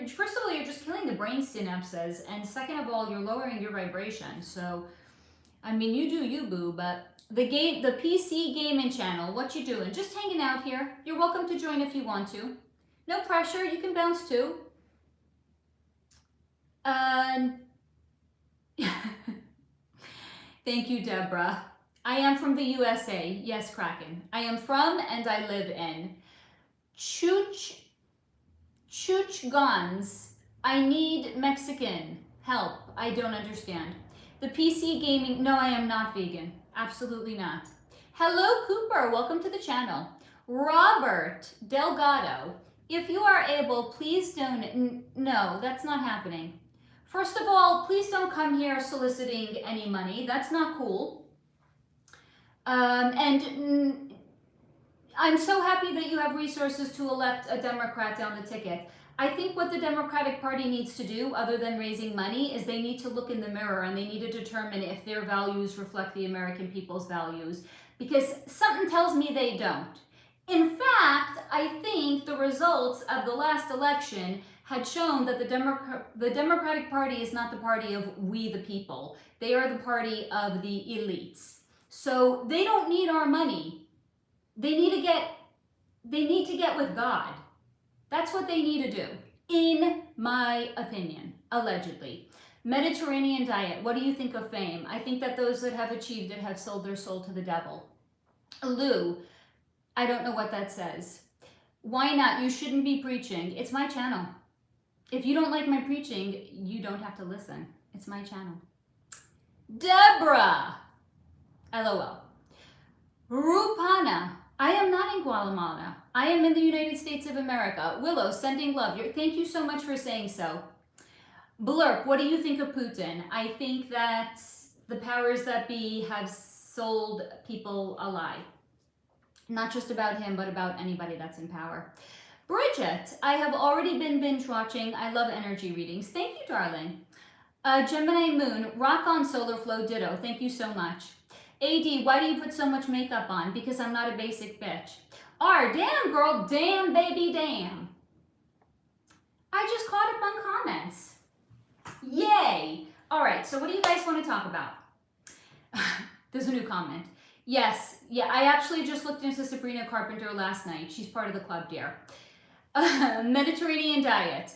first of all, you're just killing the brain synapses, and second of all, you're lowering your vibration. So, I mean, you do you, boo, but the PC gaming channel, what you doing? Just hanging out here. You're welcome to join if you want to. No pressure, you can bounce too. Thank you, Deborah. I am from the USA. Yes, Kraken. I am from and I live in. Chooch guns. I need Mexican help. I don't understand. The PC gaming, no, I am not vegan. Absolutely not. Hello, Cooper. Welcome to the channel. Robert Delgado. If you are able, please donate. No, that's not happening. First of all, please don't come here soliciting any money. That's not cool. And I'm so happy that you have resources to elect a Democrat down the ticket. I think what the Democratic Party needs to do, other than raising money, is they need to look in the mirror and they need to determine if their values reflect the American people's values. Because something tells me they don't. In fact, I think the results of the last election had shown that the Democratic Party is not the party of we the people. They are the party of the elites. So they don't need our money. They need to get with God. That's what they need to do, in my opinion, allegedly. Mediterranean diet, what do you think of fame? I think that those that have achieved it have sold their soul to the devil. Lou, I don't know what that says. Why not? You shouldn't be preaching. It's my channel. If you don't like my preaching, you don't have to listen. It's my channel. Deborah, LOL. Rupana, I am not in Guatemala. I am in the United States of America. Willow, sending love. Thank you so much for saying so. Blurp, what do you think of Putin? I think that the powers that be have sold people a lie. Not just about him, but about anybody that's in power. Bridget, I have already been binge watching. I love energy readings. Thank you, darling. Gemini Moon, rock on SoularFlow, ditto. Thank you so much. AD, why do you put so much makeup on? Because I'm not a basic bitch. R, damn girl, damn baby, damn. I just caught up on comments. Yay. All right, so what do you guys want to talk about? There's a new comment. Yes, yeah, I actually just looked into Sabrina Carpenter last night. She's part of the club, dear. Mediterranean diet.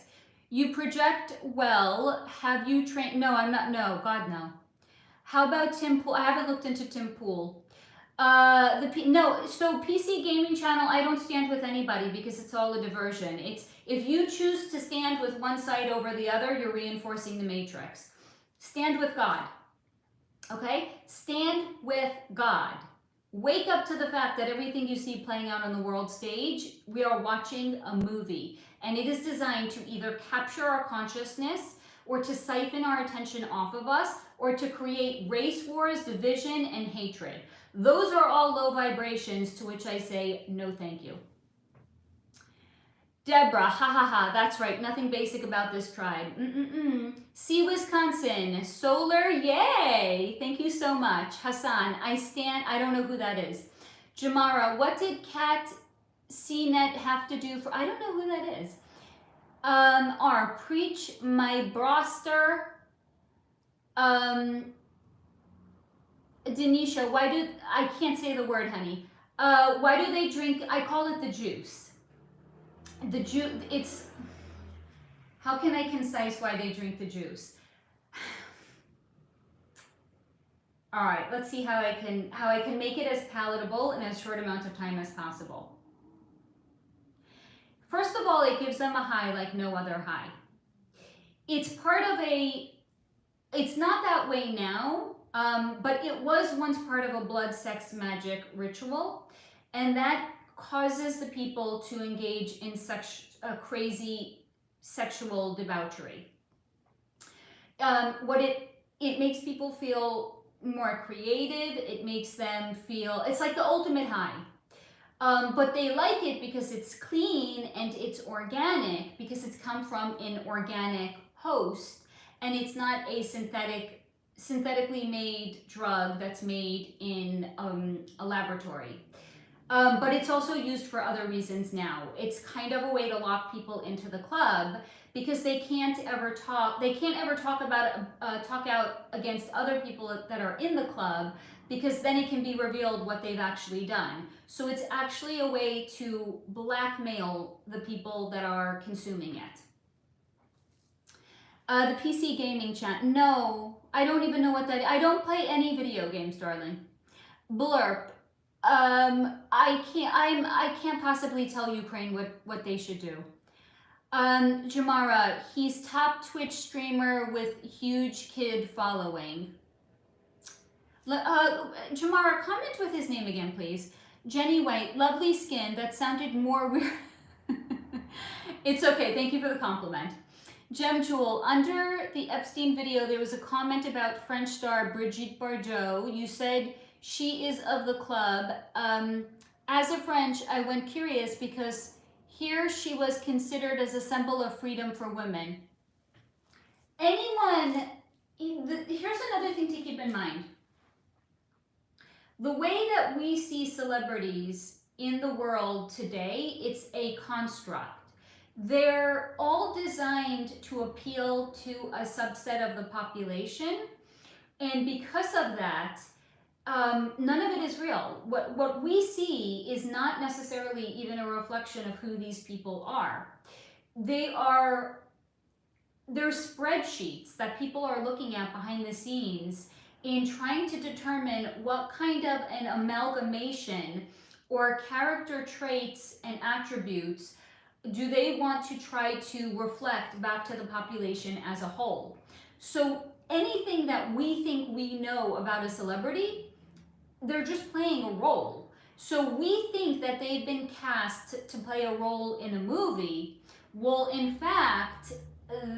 You project well. Have you trained? No, I'm not. No, God, no. How about Tim Pool? I haven't looked into Tim Pool. No, so PC gaming channel, I don't stand with anybody because it's all a diversion. It's if you choose to stand with one side over the other, you're reinforcing the matrix. Stand with God. Okay? Stand with God. Wake up to the fact that everything you see playing out on the world stage, we are watching a movie. And it is designed to either capture our consciousness or to siphon our attention off of us or to create race wars, division, and hatred. Those are all low vibrations to which I say, no thank you. Deborah, ha ha ha, that's right, nothing basic about this tribe. See Wisconsin, solar, yay, thank you so much. Hassan, I don't know who that is. Jamara, what did Cat CNET have to do for, I don't know who that is. R, preach my broster. Denisha, I can't say the word, honey. Why do they drink, I call it the juice. The juice, it's, how can I concise why they drink the juice? All right, let's see how I can make it as palatable in as short amount of time as possible. First of all, it gives them a high like no other high. It's part of it's not that way now, but it was once part of a blood, sex, magic ritual, and that causes the people to engage in crazy sexual debauchery. It makes people feel more creative. It makes them feel, it's like the ultimate high. But they like it because it's clean and it's organic, because it's come from an organic host, and it's not a synthetically made drug that's made in a laboratory. But it's also used for other reasons now. It's kind of a way to lock people into the club because they can't ever talk out against other people that are in the club, because then it can be revealed what they've actually done. So it's actually a way to blackmail the people that are consuming it. The PC gaming chat. No, I don't even know what that is. I don't play any video games, darling. Blurp. I can't possibly tell Ukraine what they should do. Jamara, he's top Twitch streamer with huge kid following. Jamara, comment with his name again, please. Jenny White, lovely skin. That sounded more weird. It's okay. Thank you for the compliment. Gem Jewel, under the Epstein video, there was a comment about French star Brigitte Bardot. You said she is of the club. As a French, I went curious because here she was considered as a symbol of freedom for women. Here's another thing to keep in mind. The way that we see celebrities in the world today, it's a construct. They're all designed to appeal to a subset of the population. And because of that, none of it is real. What we see is not necessarily even a reflection of who these people are. They're spreadsheets that people are looking at behind the scenes in trying to determine what kind of an amalgamation or character traits and attributes do they want to try to reflect back to the population as a whole. So anything that we think we know about a celebrity, they're just playing a role. So we think that they've been cast to play a role in a movie. Well, in fact,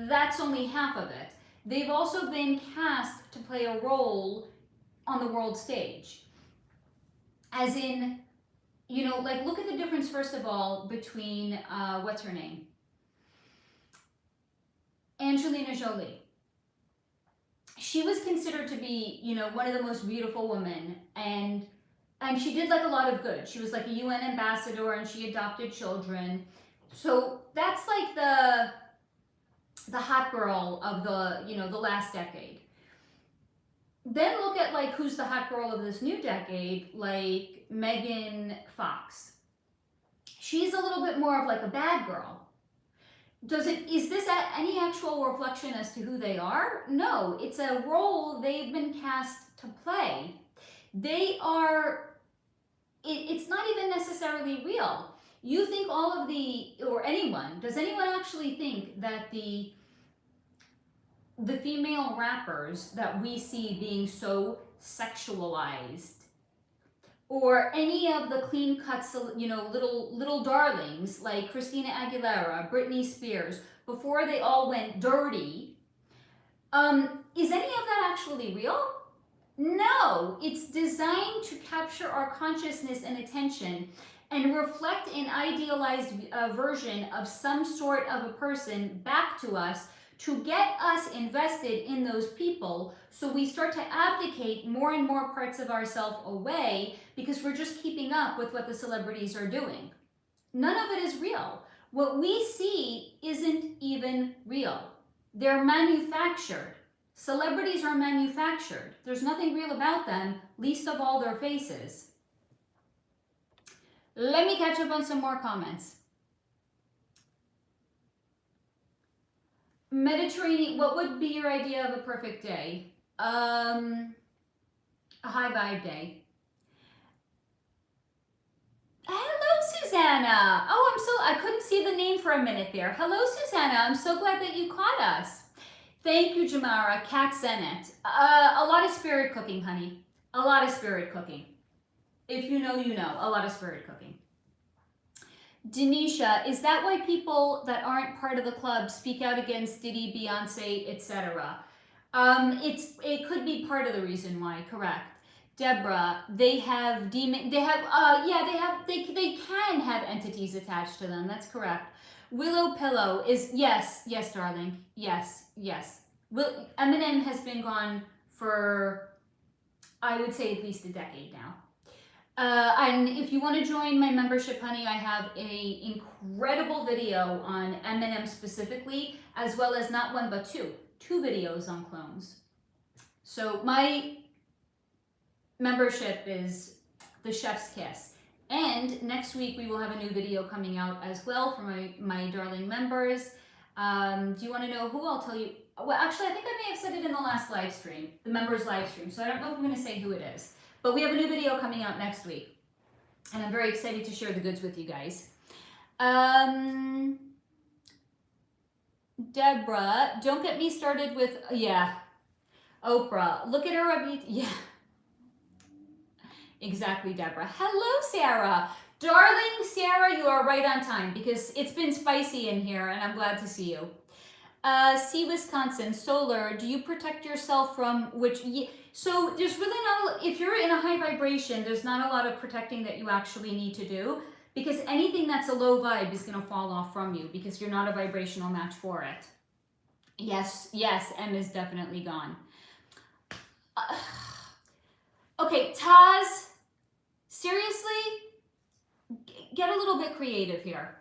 that's only half of it. They've also been cast to play a role on the world stage. As in, you know, like look at the difference, first of all, between, what's her name? Angelina Jolie. She was considered to be, you know, one of the most beautiful women, and she did like a lot of good. She was like a UN ambassador, and she adopted children. So that's like the hot girl of the, you know, the last decade. Then look at like who's the hot girl of this new decade, like Megan Fox. She's a little bit more of like a bad girl. Is this any actual reflection as to who they are? No, it's a role they've been cast to play. They are, it's not even necessarily real. You think all of or anyone, does anyone actually think that the female rappers that we see being so sexualized, or any of the clean cuts, you know, little darlings like Christina Aguilera, Britney Spears, before they all went dirty, is any of that actually real? No, it's designed to capture our consciousness and attention and reflect an idealized version of some sort of a person back to us to get us invested in those people, so we start to abdicate more and more parts of ourselves away because we're just keeping up with what the celebrities are doing. None of it is real. What we see isn't even real. They're manufactured. Celebrities are manufactured. There's nothing real about them, least of all their faces. Let me catch up on some more comments. Mediterranean, what would be your idea of a perfect day? A high vibe day. Hello, Susanna. Oh, I couldn't see the name for a minute there. Hello, Susanna. I'm so glad that you caught us. Thank you, Jamara. Kat Sennett. A lot of spirit cooking, honey. A lot of spirit cooking. If you know, you know. A lot of spirit cooking. Denisha, is that why people that aren't part of the club speak out against Diddy, Beyonce, etc.? It could be part of the reason why, correct. Deborah, they have they can have entities attached to them, that's correct. Willow Pillow is, yes, darling, yes. Eminem has been gone for, I would say, at least a decade now. And if you want to join my membership, honey, I have a incredible video on Eminem specifically, as well as not one but two videos on clones. So my membership is the chef's kiss. And next week we will have a new video coming out as well for my darling members. Do you want to know who? I'll tell you. Well, actually, I think I may have said it in the last live stream, the members live stream. So I don't know if I'm going to say who it is. But we have a new video coming out next week. And I'm very excited to share the goods with you guys. Deborah, don't get me started with, Oprah. Look at her. Yeah. Exactly, Deborah. Hello, Sarah. Darling Sarah, you are right on time because it's been spicy in here and I'm glad to see you. See Wisconsin, Solar, do you protect yourself from which? So there's really not, if you're in a high vibration, there's not a lot of protecting that you actually need to do because anything that's a low vibe is going to fall off from you because you're not a vibrational match for it. Yes, M is definitely gone. Okay, Taz, seriously, get a little bit creative here.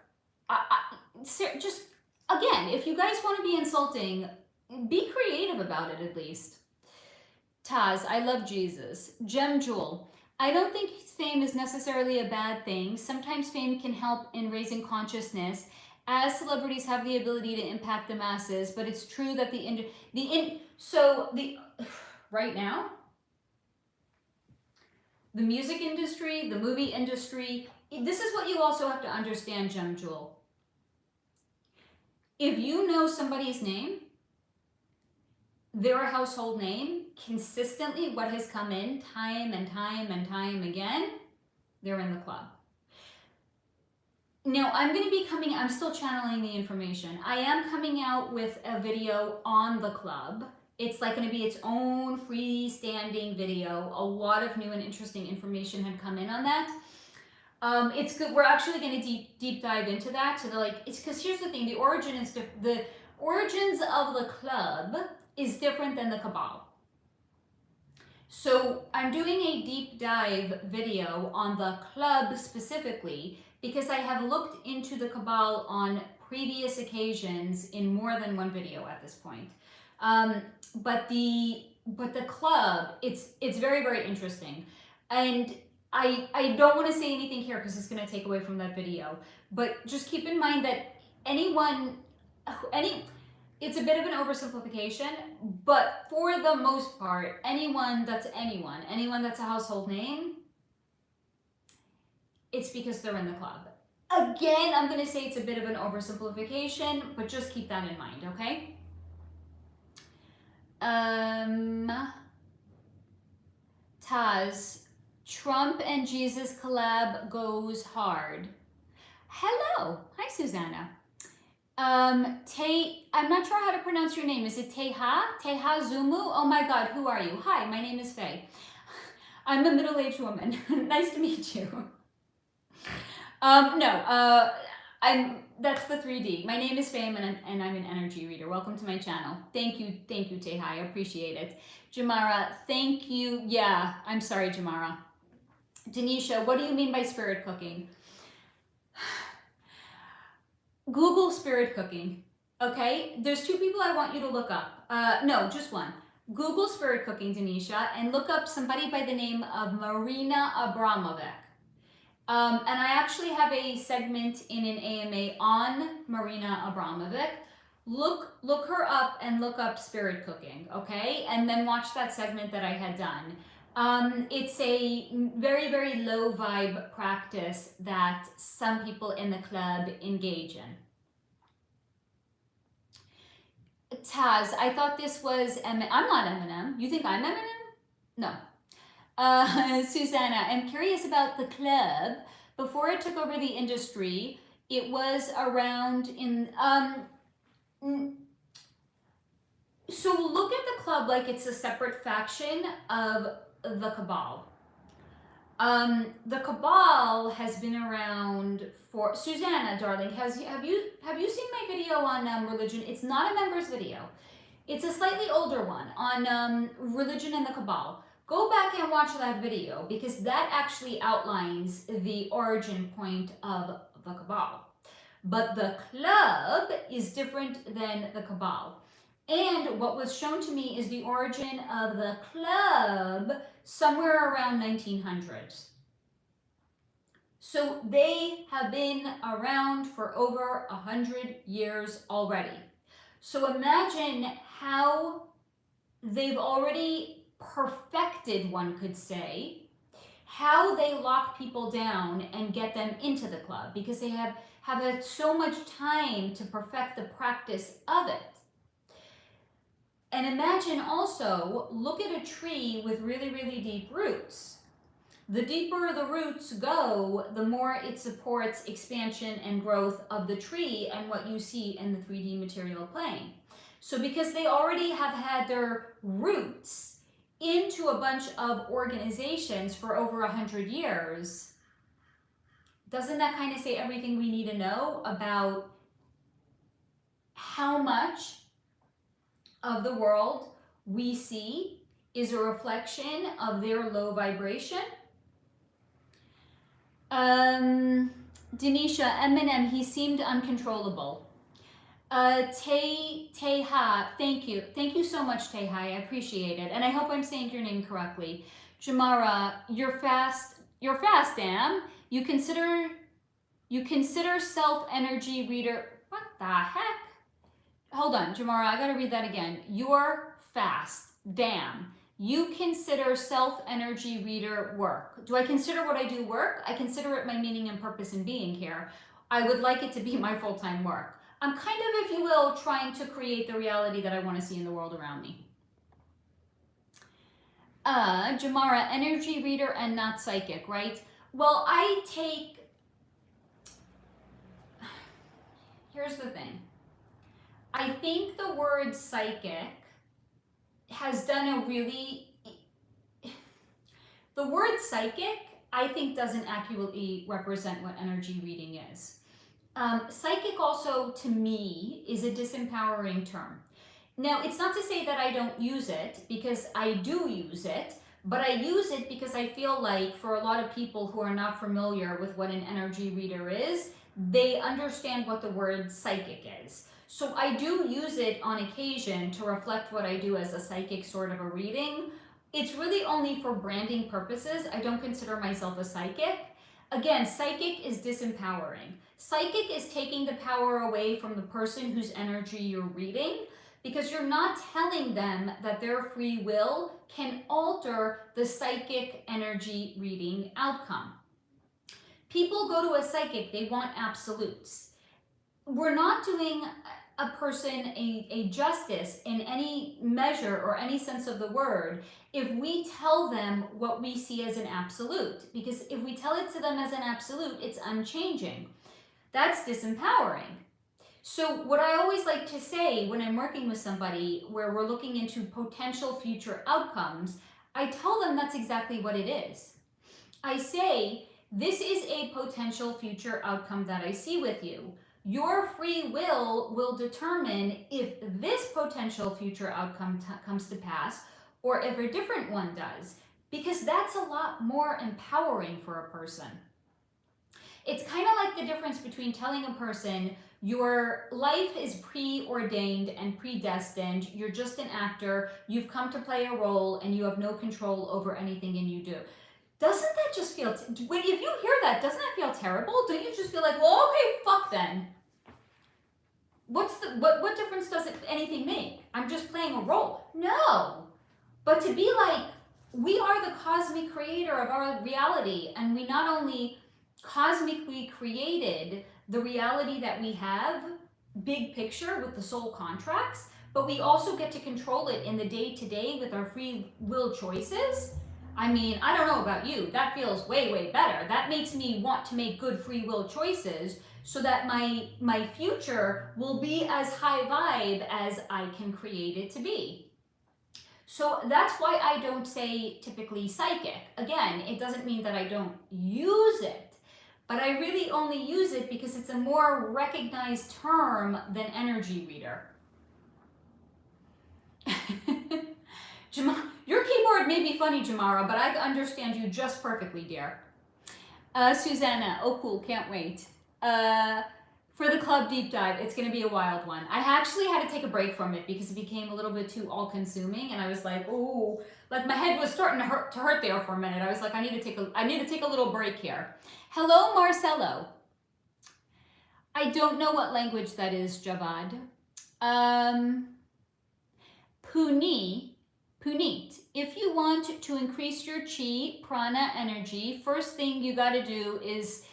Just, again, if you guys want to be insulting, be creative about it at least. Taz, I love Jesus. Gem Jewel, I don't think fame is necessarily a bad thing. Sometimes fame can help in raising consciousness, as celebrities have the ability to impact the masses. But it's true that right now, the music industry, the movie industry, this is what you also have to understand, Gem Jewel. If you know somebody's name, they're a household name, consistently what has come in time and time and time again, they're in the club. Now I'm still channeling the information. I am coming out with a video on the club. It's like going to be its own freestanding video. A lot of new and interesting information had come in on that. It's good. We're actually going to deep dive into that. So it's because here's the thing: the origins of the club is different than the cabal. So I'm doing a deep dive video on the club specifically because I have looked into the cabal on previous occasions in more than one video at this point. But the club, it's very, very interesting. And I don't want to say anything here because it's going to take away from that video. But just keep in mind that it's a bit of an oversimplification, but for the most part, anyone that's a household name, it's because they're in the club. Again, I'm going to say it's a bit of an oversimplification, but just keep that in mind, okay? Taz, Trump and Jesus collab goes hard. Hello. Hi, Susanna. I'm not sure how to pronounce your name. Is it Teha? Teha Zumu? Oh my God, who are you? Hi, my name is Faye. I'm a middle-aged woman. Nice to meet you. That's the 3D. My name is Faye and I'm an energy reader. Welcome to my channel. Thank you, Teha. I appreciate it. Jamara, thank you. Yeah, I'm sorry, Jamara. Denisha, what do you mean by spirit cooking? Google spirit cooking, okay? There's two people I want you to look up. No, just one. Google spirit cooking, Denisha, and look up somebody by the name of Marina Abramovic. And I actually have a segment in an AMA on Marina Abramovic. Look her up and look up spirit cooking, okay? And then watch that segment that I had done. It's a very, very low vibe practice that some people in the club engage in. Taz, I thought this was I'm not Eminem. You think I'm Eminem? No. Susanna, I'm curious about the club. Before it took over the industry, it was around in so look at the club like it's a separate faction of the cabal. The cabal has been around for Susanna, darling. Have you seen my video on religion? It's not a members video. It's a slightly older one on religion and the cabal. Go back and watch that video because that actually outlines the origin point of the cabal. But the club is different than the cabal. And what was shown to me is the origin of the club somewhere around 1900s. So they have been around for over 100 years already. So imagine how they've already perfected, one could say, how they lock people down and get them into the club because they have had so much time to perfect the practice of it. And imagine also, look at a tree with really, really deep roots. The deeper the roots go, the more it supports expansion and growth of the tree and what you see in the 3D material plane. So because they already have had their roots into a bunch of organizations for over 100 years, doesn't that kind of say everything we need to know about how much of the world we see is a reflection of their low vibration? Denisha, Eminem, he seemed uncontrollable. Teha, thank you. Thank you so much, Teha. I appreciate it. And I hope I'm saying your name correctly. Jamara, you're fast, Am. You consider self-energy reader. What the heck? Hold on, Jamara, I gotta read that again. You're fast, damn. You consider self-energy reader work. Do I consider what I do work? I consider it my meaning and purpose in being here. I would like it to be my full-time work. I'm kind of, if you will, trying to create the reality that I want to see in the world around me. Jamara, energy reader and not psychic, right? Well, here's the thing. I think the word psychic has done a really, the word psychic, I think doesn't accurately represent what energy reading is. Psychic also, to me, is a disempowering term. Now, it's not to say that I don't use it, because I do use it, but I use it because I feel like for a lot of people who are not familiar with what an energy reader is, they understand what the word psychic is. So I do use it on occasion to reflect what I do as a psychic sort of a reading. It's really only for branding purposes. I don't consider myself a psychic. Again, psychic is disempowering. Psychic is taking the power away from the person whose energy you're reading, because you're not telling them that their free will can alter the psychic energy reading outcome. People go to a psychic, they want absolutes. We're not doing a person a justice in any measure or any sense of the word if we tell them what we see as an absolute, because if we tell it to them as an absolute, it's unchanging. That's disempowering. So what I always like to say when I'm working with somebody where we're looking into potential future outcomes, I tell them that's exactly what it is. I say, this is a potential future outcome that I see with you. Your free will determine if this potential future outcome comes to pass or if a different one does, because that's a lot more empowering for a person. It's kind of like the difference between telling a person your life is preordained and predestined, you're just an actor, you've come to play a role, and you have no control over anything and you do. Doesn't that just feel, if you hear that, doesn't that feel terrible? Don't you just feel like, well, okay, fuck then. What difference does anything make? I'm just playing a role. No. But to be like, we are the cosmic creator of our reality, and we not only cosmically created the reality that we have, big picture with the soul contracts, but we also get to control it in the day-to-day with our free will choices. I mean, I don't know about you, that feels way, way better. That makes me want to make good free will choices so that my future will be as high vibe as I can create it to be. So that's why I don't say typically psychic. Again, it doesn't mean that I don't use it, but I really only use it because it's a more recognized term than energy reader. Your keyboard may be funny, Jamara, but I understand you just perfectly, dear. Susanna, oh cool, can't wait. For the club deep dive, it's going to be a wild one. I actually had to take a break from it because it became a little bit too all-consuming, and I was like, oh, like my head was starting to hurt there for a minute. I was like, I need to take a little break here. Hello, Marcelo. I don't know what language that is, Javad. Puneet, if you want to increase your chi, prana energy, first thing you got to do is,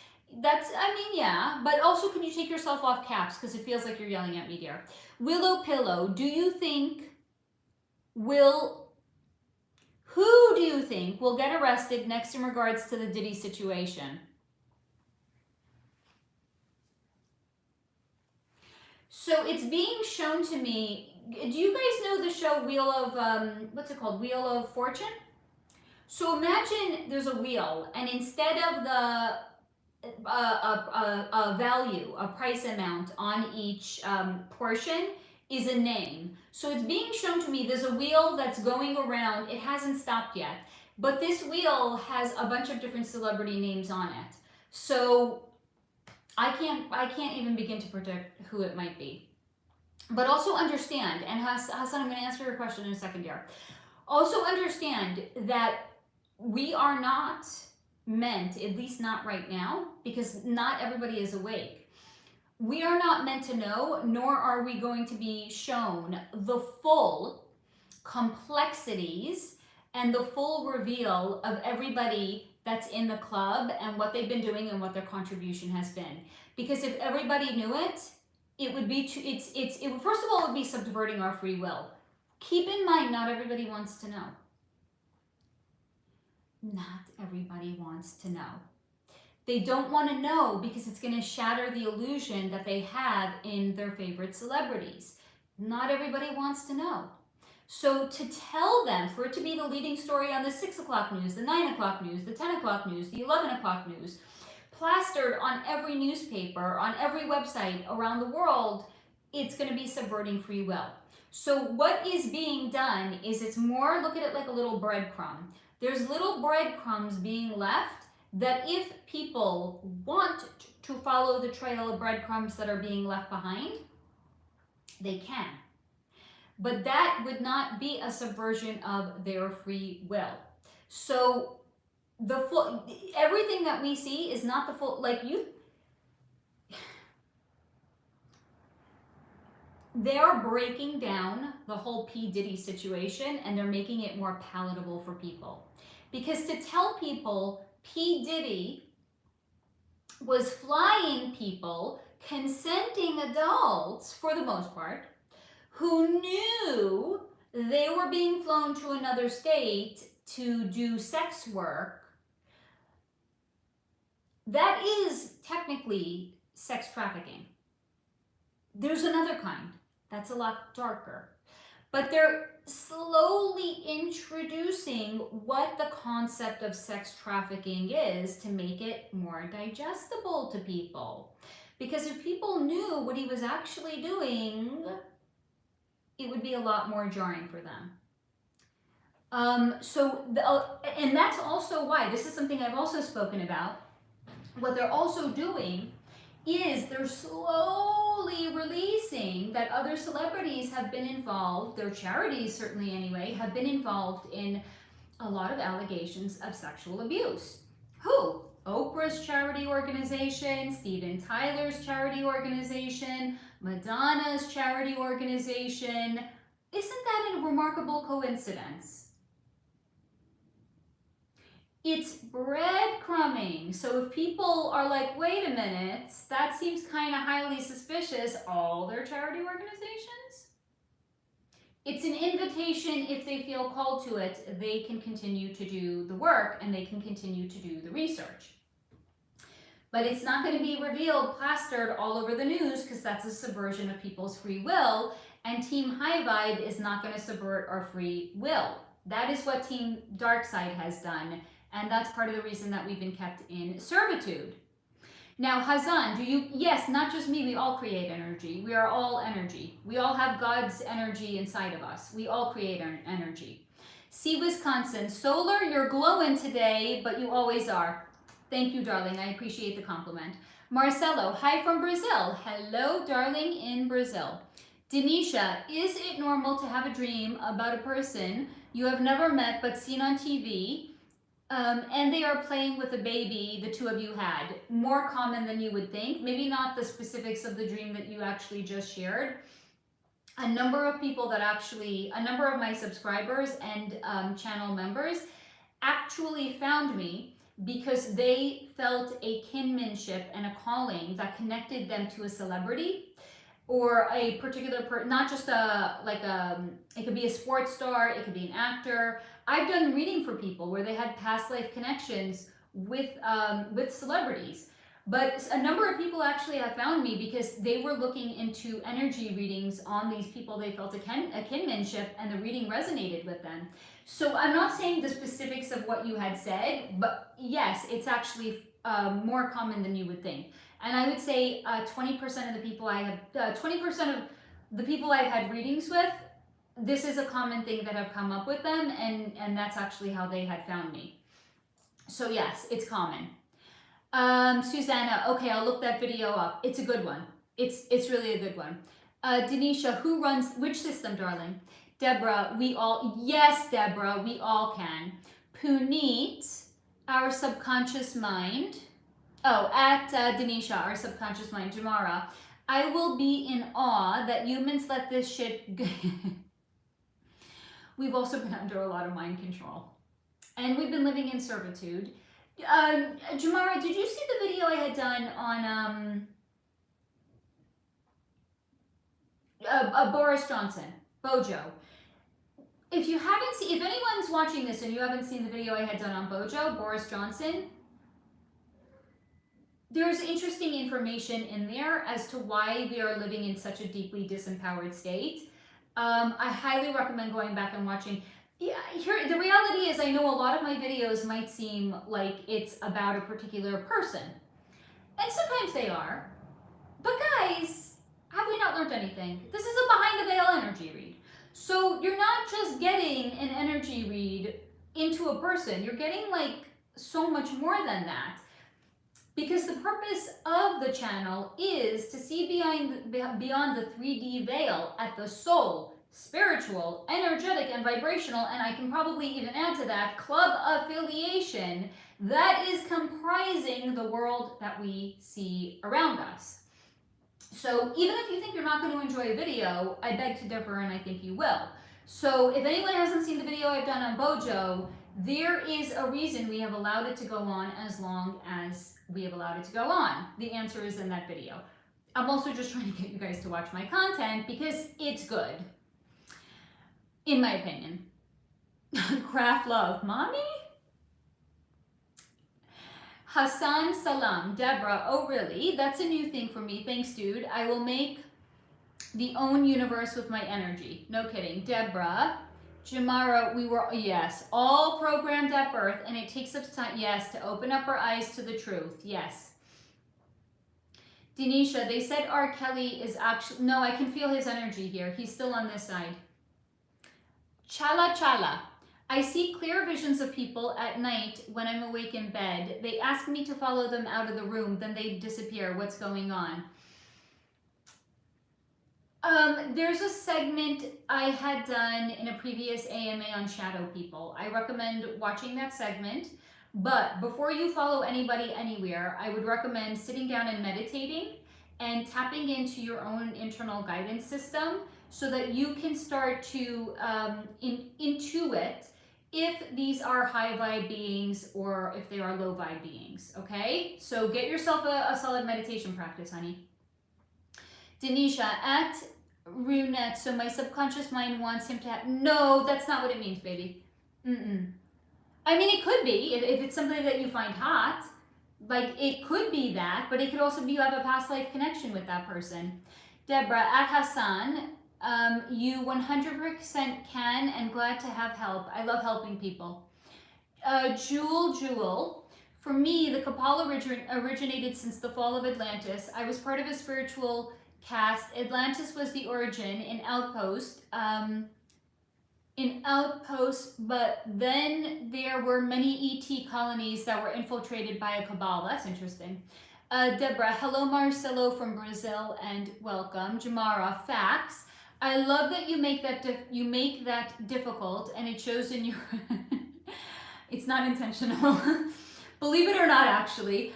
yeah, but also can you take yourself off caps because it feels like you're yelling at me, dear. Willow Pillow, who do you think will get arrested next in regards to the Diddy situation? So it's being shown to me. Do you guys know the show Wheel of, what's it called? Wheel of Fortune? So imagine there's a wheel, and instead of the a value, a price amount on each portion is a name. So it's being shown to me there's a wheel that's going around. It hasn't stopped yet, but this wheel has a bunch of different celebrity names on it. So I can't even begin to predict who it might be. But also understand, and Hassan, I'm going to answer your question in a second here. Also understand that we are not meant, at least not right now, because not everybody is awake. We are not meant to know, nor are we going to be shown the full complexities and the full reveal of everybody that's in the club and what they've been doing and what their contribution has been. Because if everybody knew it, it would be first of all, it would be subverting our free will. Keep in mind, not everybody wants to know. Not everybody wants to know. They don't want to know because it's going to shatter the illusion that they have in their favorite celebrities. Not everybody wants to know. So to tell them, for it to be the leading story on the 6 o'clock news, the 9 o'clock news, the 10 o'clock news, the 11 o'clock news, plastered on every newspaper, on every website around the world, it's going to be subverting free will. So what is being done is it's more, look at it like a little breadcrumb. There's little breadcrumbs being left that if people want to follow the trail of breadcrumbs that are being left behind, they can. But that would not be a subversion of their free will. So the full, everything that we see is not the full, like you, they're breaking down the whole P. Diddy situation and they're making it more palatable for people. Because to tell people P. Diddy was flying people, consenting adults for the most part, who knew they were being flown to another state to do sex work, that is technically sex trafficking. There's another kind that's a lot darker. But they're slowly introducing what the concept of sex trafficking is to make it more digestible to people. Because if people knew what he was actually doing, it would be a lot more jarring for them. And that's also why, this is something I've also spoken about, what they're also doing is they're slowly releasing that other celebrities have been involved, their charities certainly anyway, have been involved in a lot of allegations of sexual abuse. Who? Oprah's charity organization, Steven Tyler's charity organization, Madonna's charity organization. Isn't that a remarkable coincidence? It's breadcrumbing. So if people are like, wait a minute, that seems kind of highly suspicious, all their charity organizations? It's an invitation. If they feel called to it, they can continue to do the work and they can continue to do the research. But it's not going to be revealed, plastered all over the news because that's a subversion of people's free will. And Team High Vibe is not going to subvert our free will. That is what Team Dark Side has done. And that's part of the reason that we've been kept in servitude. Now, Hazan, yes, not just me, we all create energy. We are all energy. We all have God's energy inside of us. We all create energy. See, Wisconsin, Solar, you're glowing today, but you always are. Thank you, darling. I appreciate the compliment. Marcelo, hi from Brazil. Hello, darling, in Brazil. Denisha, is it normal to have a dream about a person you have never met but seen on TV? And they are playing with a baby the two of you had. More common than you would think. Maybe not the specifics of the dream that you actually just shared. A number of my subscribers and channel members actually found me because they felt a kinship and a calling that connected them to a celebrity or a particular not just it could be a sports star, it could be an actor. I've done reading for people where they had past life connections with celebrities. But a number of people actually have found me because they were looking into energy readings on these people. They felt a kinship and the reading resonated with them. So I'm not saying the specifics of what you had said, but yes, it's actually more common than you would think. And I would say 20% of the people I've had readings with, this is a common thing that have come up with them, and that's actually how they had found me. So yes, it's common. Susanna, okay, I'll look that video up. It's a good one. It's really a good one. Denisha, who runs which system, darling? Deborah, yes, Deborah, we all can. Puneet, our subconscious mind. Oh, at Denisha, our subconscious mind. Jamara, I will be in awe that humans let this shit. We've also been under a lot of mind control. And we've been living in servitude. Jamara, did you see the video I had done on Boris Johnson, Bojo? If you haven't seen, if anyone's watching this and you haven't seen the video I had done on Bojo, Boris Johnson, there's interesting information in there as to why we are living in such a deeply disempowered state. I highly recommend going back and watching. Yeah, here the reality is I know a lot of my videos might seem like it's about a particular person. And sometimes they are. But guys, have we not learned anything? This is a behind the veil energy read. So you're not just getting an energy read into a person. You're getting like so much more than that. Because the purpose of the channel is to see beyond the 3D veil at the soul, spiritual, energetic, and vibrational, and I can probably even add to that, club affiliation that is comprising the world that we see around us. So even if you think you're not going to enjoy a video, I beg to differ and I think you will. So if anyone hasn't seen the video I've done on Bojo, there is a reason we have allowed it to go on as long as we have allowed it to go on. The answer is in that video. I'm also just trying to get you guys to watch my content because it's good, in my opinion. Craft love, mommy? Hassan Salam, Deborah, oh really? That's a new thing for me. Thanks, dude. I will make the own universe with my energy. No kidding. Deborah, Jamara, we were, yes, all programmed at birth, and it takes us time, yes, to open up our eyes to the truth. Yes. Denisha, they said R. Kelly is actually, no, I can feel his energy here. He's still on this side. Chala Chala. I see clear visions of people at night when I'm awake in bed. They ask me to follow them out of the room, then they disappear. What's going on? There's a segment I had done in a previous AMA on shadow people. I recommend watching that segment, but before you follow anybody anywhere, I would recommend sitting down and meditating and tapping into your own internal guidance system so that you can start to intuit if these are high vibe beings or if they are low vibe beings, okay? So get yourself a solid meditation practice, honey. Denisha, at Runette, so my subconscious mind wants him to have, no, that's not what it means, baby. I mean, it could be, if it's something that you find hot, like it could be that, but it could also be you have a past life connection with that person. Deborah, at Hassan, you 100% can and glad to have help. I love helping people. Jewel, for me, the Kabbalah originated since the fall of Atlantis. I was part of a spiritual cast. Atlantis was the origin in Outpost. But then there were many ET colonies that were infiltrated by a cabal. That's interesting. Deborah, hello Marcelo from Brazil and welcome. Jamara, facts. I love that you make that difficult and it shows in your. It's not intentional. Believe it or not, actually.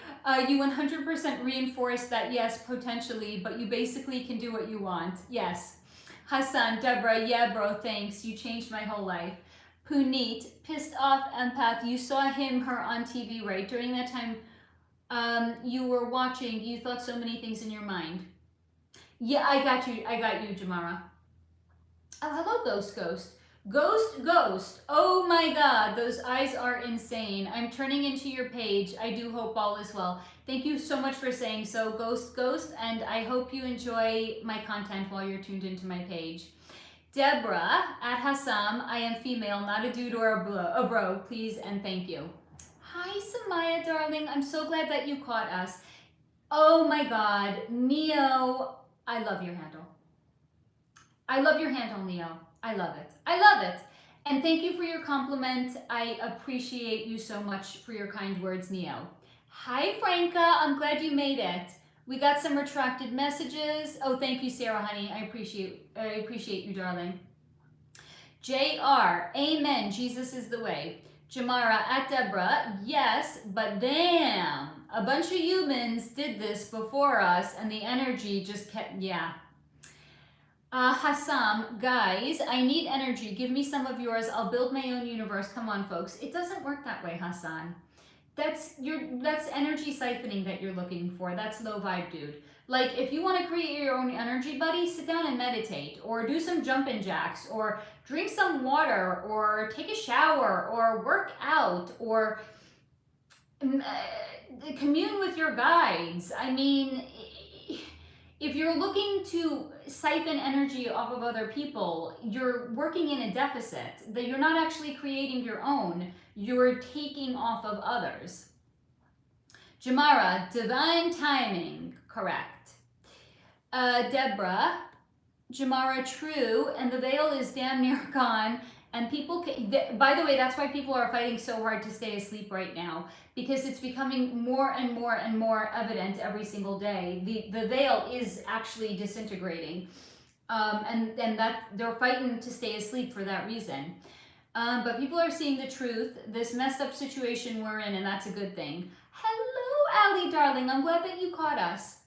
You 100% reinforce that, yes, potentially, but you basically can do what you want. Yes. Hassan, Deborah, yeah, bro, thanks. You changed my whole life. Puneet, pissed off empath. You saw her on TV, right? During that time you were watching, you thought so many things in your mind. Yeah, I got you, Jamara. Oh, hello, Ghost. Ghost. Oh my God, those eyes are insane. I'm turning into your page. I do hope all is well. Thank you so much for saying so, Ghost, and I hope you enjoy my content while you're tuned into my page. Deborah, at Hassam, I am female, not a dude or a bro, please and thank you. Hi, Samaya, darling. I'm so glad that you caught us. Oh my God, Neo, I love your handle. I love your handle, Neo. I love it. And thank you for your compliment. I appreciate you so much for your kind words, Neo. Hi, Franca. I'm glad you made it. We got some retracted messages. Oh, thank you, Sarah, honey. I appreciate you, darling. JR, amen. Jesus is the way. Jamara at Deborah, yes, but damn, a bunch of humans did this before us and the energy just kept, yeah. Hassam, guys, I need energy. Give me some of yours. I'll build my own universe. Come on, folks. It doesn't work that way, Hassan. That's energy siphoning that you're looking for. That's low vibe, dude. Like, if you want to create your own energy, buddy, sit down and meditate, or do some jumping jacks, or drink some water, or take a shower, or work out, or commune with your guides. I mean, if you're looking to siphon energy off of other people, you're working in a deficit, that you're not actually creating your own, you're taking off of others. Jamara, divine timing, correct. Deborah, Jamara, true, and the veil is damn near gone. And people, by the way, that's why people are fighting so hard to stay asleep right now, because it's becoming more and more and more evident every single day. The veil is actually disintegrating, and that they're fighting to stay asleep for that reason. But people are seeing the truth, this messed up situation we're in, and that's a good thing. Hello, Allie, darling. I'm glad that you caught us.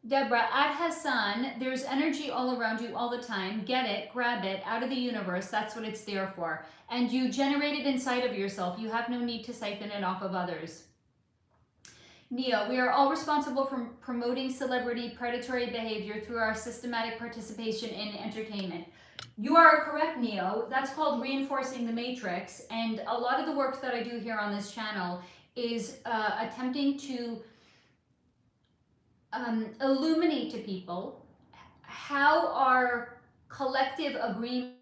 Deborah, at Hassan, there's energy all around you all the time. Get it, grab it, out of the universe. That's what it's there for. And you generate it inside of yourself. You have no need to siphon it off of others. Neo, we are all responsible for promoting celebrity predatory behavior through our systematic participation in entertainment. You are correct, Neo. That's called reinforcing the matrix. And a lot of the work that I do here on this channel is attempting to illuminate to people how our collective agreement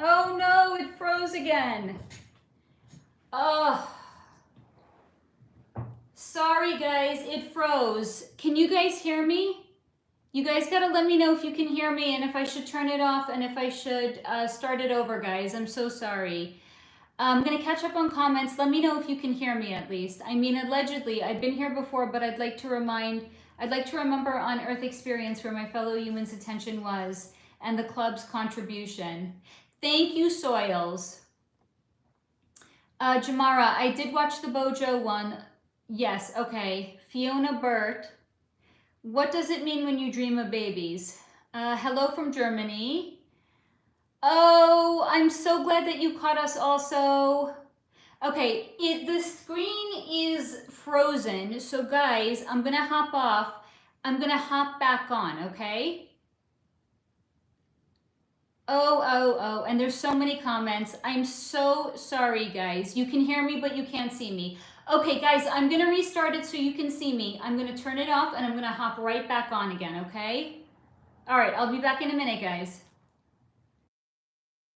Oh no, it froze again. Oh, sorry guys, it froze. Can you guys hear me? You guys gotta let me know if you can hear me and if I should turn it off and if I should start it over, guys. I'm so sorry. I'm gonna catch up on comments. Let me know if you can hear me at least. I mean, allegedly, I've been here before, but I'd like to remember on Earth Experience where my fellow humans' attention was and the club's contribution. Thank you, Soils. Jamara, I did watch the Bojo one. Yes, okay. Fiona Burt. What does it mean when you dream of babies? Hello from Germany. Oh, I'm so glad that you caught us also. Okay, the screen is frozen. So guys, I'm gonna hop off. I'm gonna hop back on, okay? Oh, and there's so many comments. I'm so sorry, guys. You can hear me, but you can't see me. Okay, guys, I'm gonna restart it so you can see me. I'm gonna turn it off and I'm gonna hop right back on again, okay? All right, I'll be back in a minute, guys.